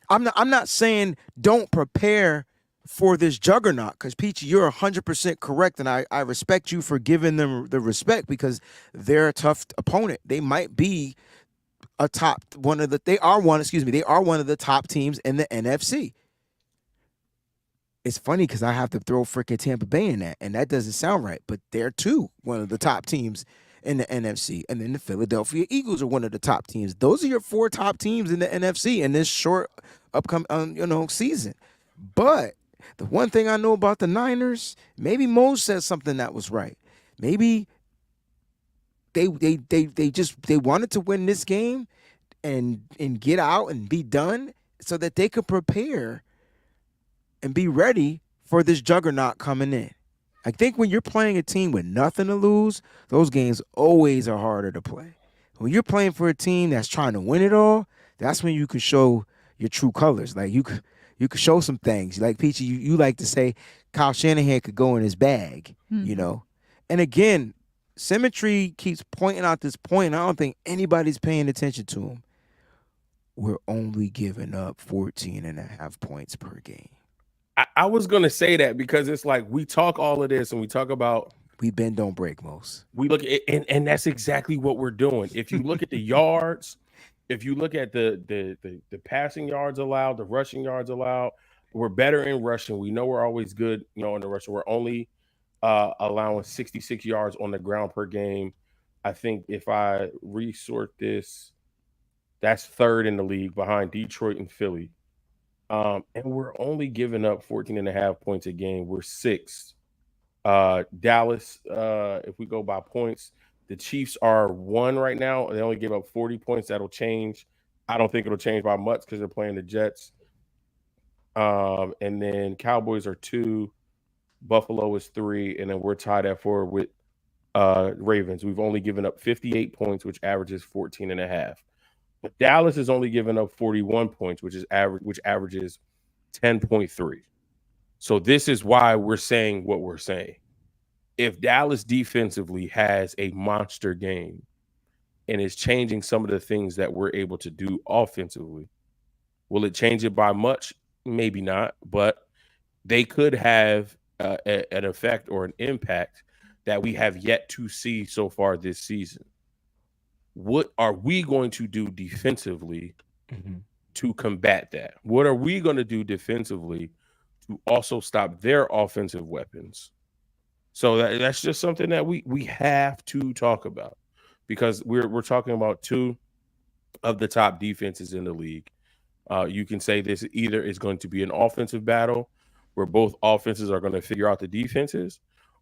I'm not saying don't prepare for this juggernaut, because Peachy, you're 100% correct, and I respect you for giving them the respect because they're a tough opponent. They might be they are one of the top teams in the NFC. it's funny because I have to throw freaking Tampa Bay in that, and that doesn't sound right. But they're too one of the top teams in the NFC, and then the Philadelphia Eagles are one of the top teams. Those are your 4 top teams in the NFC in this short upcoming season. But the one thing I know about the Niners, maybe Mo said something that was right. Maybe they wanted to win this game and get out and be done so that they could prepare and be ready for this juggernaut coming in. I think when you're playing a team with nothing to lose, those games always are harder to play. When you're playing for a team that's trying to win it all, that's when you can show your true colors. Like you could show some things. Like Peachy, you like to say Kyle Shanahan could go in his bag, And again, Symmetry keeps pointing out this point. I don't think anybody's paying attention to him. We're only giving up 14.5 points per game. I was going to say that because it's like we talk all of this and we talk about we bend don't break most. We look at and that's exactly what we're doing. If you look at the yards, if you look at the passing yards allowed, the rushing yards allowed, we're better in rushing. We know we're always good, in the rushing. We're only allowing 66 yards on the ground per game. I think if I resort this, that's 3rd in the league behind Detroit and Philly. And we're only giving up 14.5 points a game. We're 6th. Dallas, if we go by points, the Chiefs are 1 right now. They only give up 40 points. That'll change. I don't think it'll change by much because they're playing the Jets. And then Cowboys are 2. Buffalo is 3. And then we're tied at 4 with Ravens. We've only given up 58 points, which averages 14.5. But Dallas is only giving up 41 points, which averages 10.3. So this is why we're saying what we're saying. If Dallas defensively has a monster game and is changing some of the things that we're able to do offensively, will it change it by much? Maybe not, but they could have an effect or an impact that we have yet to see so far this season. What are we going to do defensively to combat that? What are we going to do defensively to also stop their offensive weapons? So that's just something that we have to talk about because we're talking about 2 of the top defenses in the league. You can say this either is going to be an offensive battle where both offenses are going to figure out the defenses,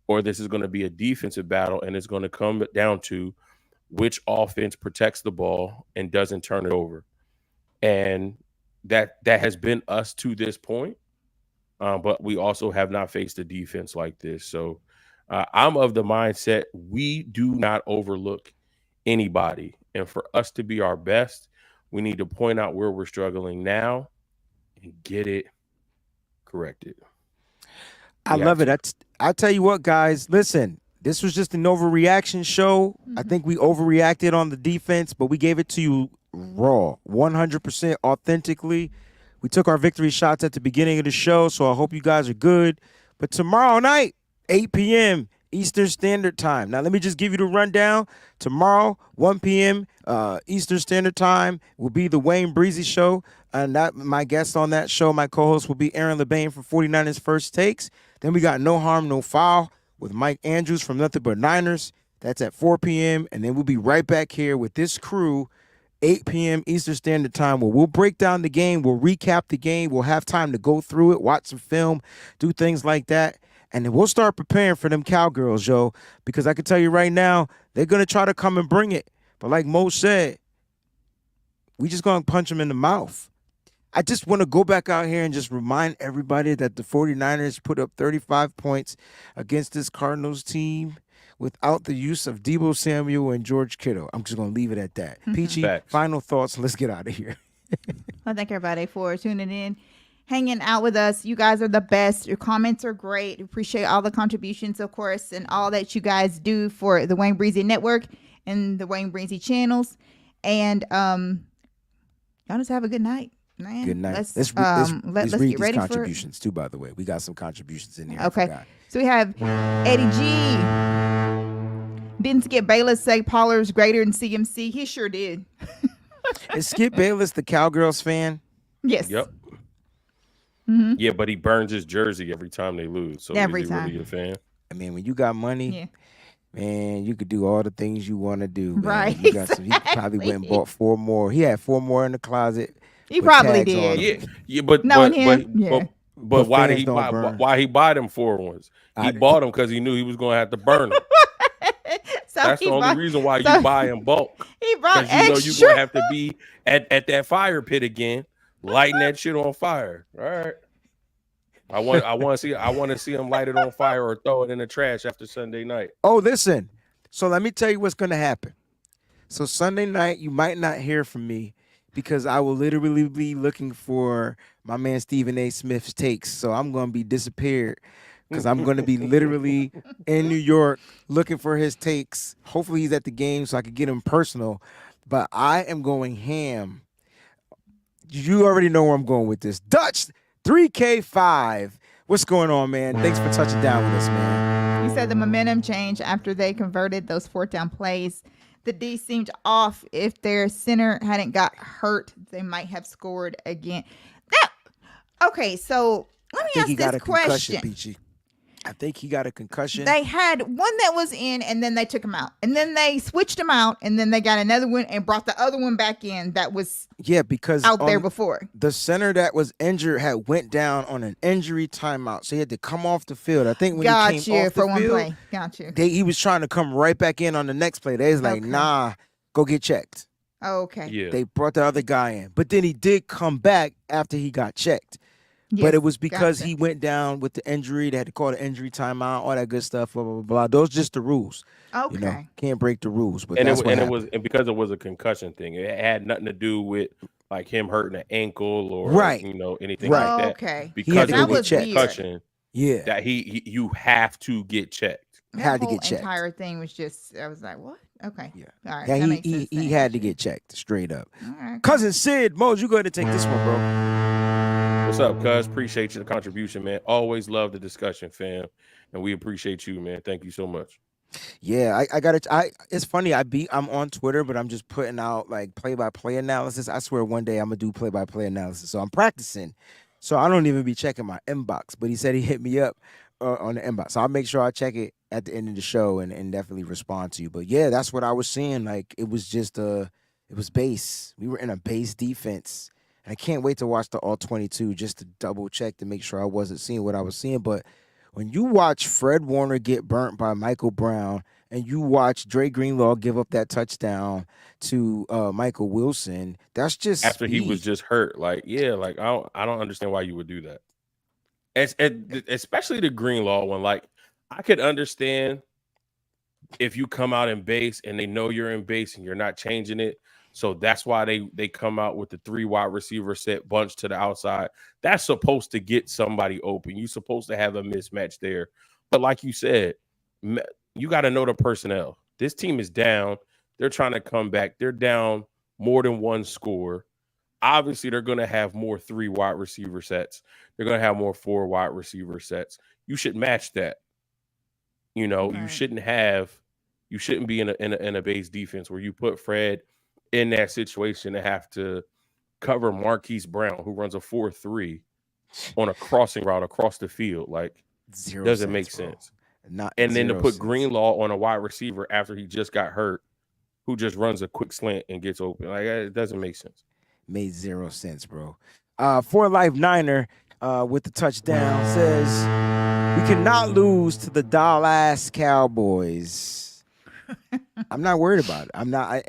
or this is going to be a defensive battle and it's going to come down to which offense protects the ball and doesn't turn it over. And that has been us to this point. But we also have not faced a defense like this. So I'm of the mindset we do not overlook anybody. And for us to be our best, we need to point out where we're struggling now and get it corrected. I love it. I'll tell you what, guys, listen. This was just an overreaction show. I think we overreacted on the defense, but we gave it to you raw, 100% authentically. We took our victory shots at the beginning of the show, so I hope you guys are good. But tomorrow night, 8 p.m. Eastern Standard Time. Now, let me just give you the rundown. Tomorrow, 1 p.m. Eastern Standard Time will be the Wayne Breezy Show. And my guest on that show, my co-host, will be Aaron LeBain from 49ers First Takes. Then we got No Harm, No Foul with Mike Andrews from Nothing But Niners. That's at 4 p.m. And then we'll be right back here with this crew, 8 p.m. Eastern Standard Time, where we'll break down the game, we'll recap the game, we'll have time to go through it, watch some film, do things like that. And then we'll start preparing for them Cowgirls, yo, because I can tell you right now, they're going to try to come and bring it. But like Mo said, we just going to punch them in the mouth. I just want to go back out here and just remind everybody that the 49ers put up 35 points against this Cardinals team without the use of Deebo Samuel and George Kittle. I'm just going to leave it at that. Peachy, final thoughts. Let's get out of here. Well, thank everybody for tuning in, hanging out with us. You guys are the best. Your comments are great. Appreciate all the contributions, of course, and all that you guys do for the Wayne Breezy Network and the Wayne Breezy channels. And y'all just have a good night. Man, good night. Let's read get ready these contributions too, by the way. We got some contributions in here. Okay. So we have Eddie G. Didn't Skip Bayless say Pollard's greater than CMC? He sure did. Is Skip Bayless the Cowgirls fan? Yes. Yep. Yeah, but he burns his jersey every time they lose. So Every is he really time. a fan? I mean, when you got money, Yeah. man, you could do all the things you want to do. Man. Right, You got some. He probably went and exactly. bought 4 more. He had 4 more in the closet. He with probably tags on did. them. Yeah, but Knowing him, yeah. but why did fans he don't buy? burn. Why he buy them 4 ones? He bought them because he knew he was going to have to burn them. So That's he the only bought- reason why so you buy in bulk. He brought Because you know extra. you're gonna have to be at that fire pit again, lighting that shit on fire. All right. I want to see him light it on fire or throw it in the trash after Sunday night. Oh, listen. So let me tell you what's going to happen. So Sunday night, you might not hear from me because I will literally be looking for my man Stephen A. Smith's takes. So I'm going to be disappeared because I'm going to be literally in New York looking for his takes. Hopefully he's at the game so I can get him personal. But I am going ham. You already know where I'm going with this. Dutch 3K5. What's going on, man? Thanks for touching down with us, man. He said the momentum changed after they converted those 4th down plays. The D seemed off. If their center hadn't got hurt, they might have scored again. Okay, so let me I think ask he got this a concussion, question. Peachy. I think he got a concussion. They had one that was in, and then they took him out, and then they switched him out, and then they got another one and brought the other one back in that was because out there before. The center that was injured had went down on an injury timeout, so he had to come off the field. I think when he came off the one field, play. Got you. he was trying to come right back in on the next play. They was like, Okay. nah, go get checked. Okay. Yeah. They brought the other guy in, but then he did come back after he got checked. Yes, But it was because gotcha. he went down with the injury. They had to call the injury timeout, all that good stuff, blah, blah, blah, blah. Those just the rules. Okay. You know, can't break the rules. But And that's what and because it was a concussion thing, it had nothing to do with like him hurting an ankle or Right. anything Right. like that. Okay. Because He had to it go was get checked. concussion Yeah. that you have to get checked. That had to whole get checked. entire thing was just, I was like, what? Okay. Yeah. All right. Yeah, that makes he sense he then. had to get checked straight up. All right. Cousin Sid, Mose, you go ahead and take this one, bro. What's up, cuz? Appreciate your contribution, man. Always love the discussion, fam. And we appreciate you, man. Thank you so much. Yeah, I got it. It's funny. I'm on Twitter, but I'm just putting out like play-by-play analysis. I swear one day I'm gonna do play-by-play analysis. So I'm practicing. So I don't even be checking my inbox. But he said he hit me up on the inbox. So I'll make sure I check it at the end of the show and definitely respond to you. But yeah, that's what I was seeing. Like it was just it was base. We were in a base defense. And I can't wait to watch the all 22 just to double check to make sure I wasn't seeing what I was seeing. But when you watch Fred Warner get burnt by Michael Brown and you watch Dre Greenlaw give up that touchdown to Michael Wilson, that's just After he speed. was just hurt. Like, yeah, like I don't understand why you would do that. Especially the Greenlaw one. Like, I could understand if you come out in base and they know you're in base and you're not changing it. So that's why they come out with the 3 wide receiver set bunch to the outside. That's supposed to get somebody open. You're supposed to have a mismatch there. But like you said, you got to know the personnel. This team is down. They're trying to come back. They're down more than 1 score. Obviously, they're going to have more 3 wide receiver sets. They're going to have more 4 wide receiver sets. You should match that. You know, Right. you shouldn't be in a base defense where you put Fred in that situation to have to cover Marquise Brown, who runs a 4-3 on a crossing route across the field. Like, Zero doesn't make bro. sense. Not And then to zero put sense. Greenlaw on a wide receiver after he just got hurt, who just runs a quick slant and gets open. Like, it doesn't make sense. Made 0 sense, bro. For Life Niner with the touchdown says we cannot lose to the Dallas Cowboys. I'm not worried about it. I'm not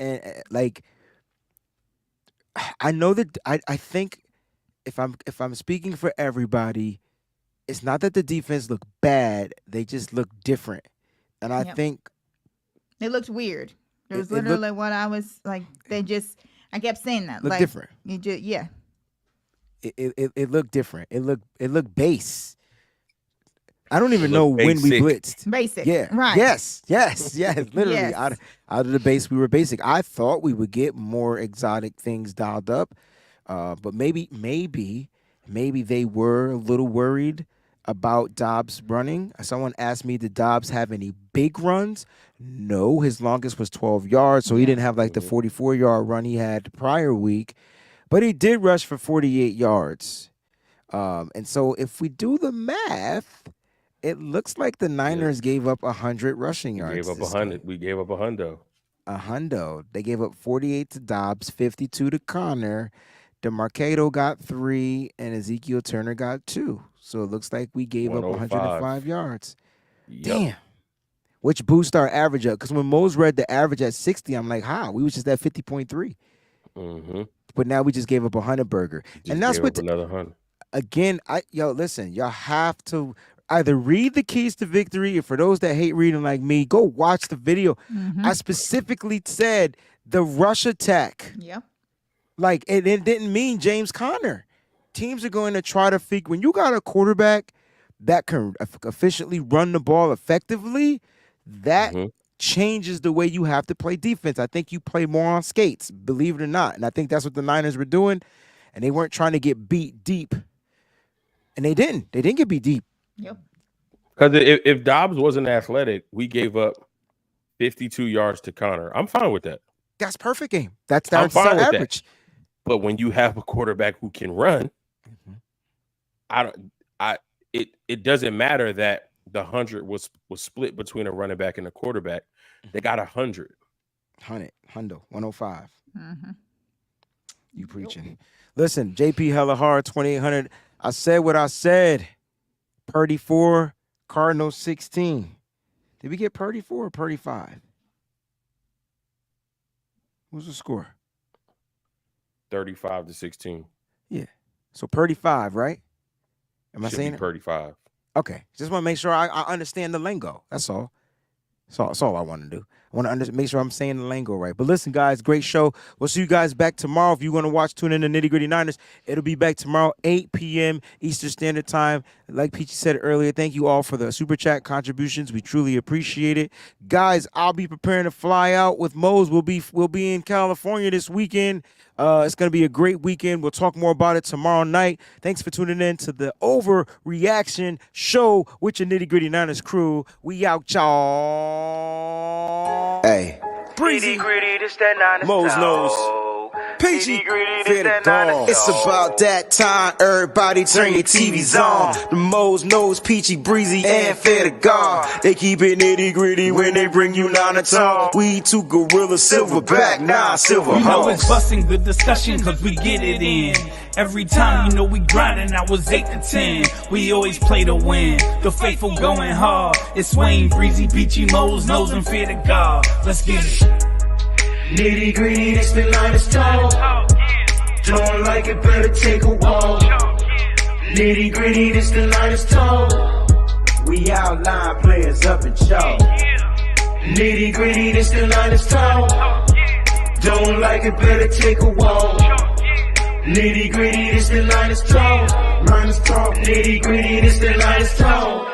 I know that I think if I'm speaking for everybody, it's not that the defense look bad, they just look different. And I Yep. think It looked weird. It was It looked- literally what I was like. I kept saying that. look like, different. You just, yeah. It looked different. It looked base. I don't even It know looked when we basic. blitzed. Basic. Yeah. Right. Yes. Literally, Yes. out of the base, we were basic. I thought we would get more exotic things dialed up, but maybe they were a little worried about Dobbs running. Someone asked me, did Dobbs have any big runs? No, his longest was 12 yards, so he didn't have like the 44-yard run he had the prior week, but he did rush for 48 yards. And so if we do the math, it looks like the Niners gave up 100 rushing yards. We gave up 100. We gave up a hundo. A hundo. They gave up 48 to Dobbs, 52 to Connor. DeMarcado got 3, and Ezekiel Turner got 2. So it looks like we gave up 105 yards. Yep. Damn. Which boosts our average up. Because when Mose read the average at 60, I'm like, how? We was just at 50.3. Mm-hmm. But now we just gave up a 100 burger. And that's what another 100. Again, listen, y'all have to either read the keys to victory, or for those that hate reading like me, go watch the video. Mm-hmm. I specifically said the rush attack. Yep. Like, it didn't mean James Conner. Teams are going to try to figure, when you got a quarterback that can efficiently run the ball effectively, that changes the way you have to play defense. I think you play more on skates, believe it or not. And I think that's what the Niners were doing. And they weren't trying to get beat deep. And they didn't. They didn't get beat deep. Yep. Because if Dobbs wasn't athletic, we gave up 52 yards to Connor. I'm fine with that. That's perfect game. That's I'm fine with average. That. But when you have a quarterback who can run, it doesn't matter that the 100 was split between a running back and a quarterback. They got 100. 105. Mm-hmm. You preaching. Listen, JP hella hard, 2,800. I said what I said. Purdy 4, Cardinals 16. Did we get Purdy 4 or Purdy 5? What's the score? 35-16. Yeah. So Purdy 5, right? Am I saying it? Purdy 5. Okay. Just want to make sure I understand the lingo. That's all. That's all I want to do. I want to make sure I'm saying the lingo right. But listen, guys, great show. We'll see you guys back tomorrow. If you want to tune in to Nitty Gritty Niners, it'll be back tomorrow, 8 p.m. Eastern Standard Time. Like Peachy said earlier, thank you all for the Super Chat contributions. We truly appreciate it. Guys, I'll be preparing to fly out with Mose. We'll be in California this weekend. It's going to be a great weekend. We'll talk more about it tomorrow night. Thanks for tuning in to the Overreaction Show with your Nitty Gritty Niners crew. We out, y'all. Hey. Breezy, gritty, this that Niners Mose knows. Peachy, fear the dog. It's about that time, everybody turn your TVs on. The Mose knows Peachy, Breezy, and Fair to God. They keep it nitty gritty when they bring you down to talk. We two gorilla, silverback, nah, silver You know it's hawks. busting the discussion cause we get it in. Every time you know we grinding, I was 8 to 10. We always play to win. The faithful going hard. It's Wayne, Breezy, Peachy, Mose, knows and fear to God. Let's get it. Nitty gritty, this the Niners talk. Don't like it, better take a walk. Nitty gritty, this the Niners talk. We outline players up in chalk. Nitty gritty, this the Niners talk. Don't like it, better take a walk. Nitty gritty, this the Niners talk. Niners talk. Nitty gritty, this the Niners talk.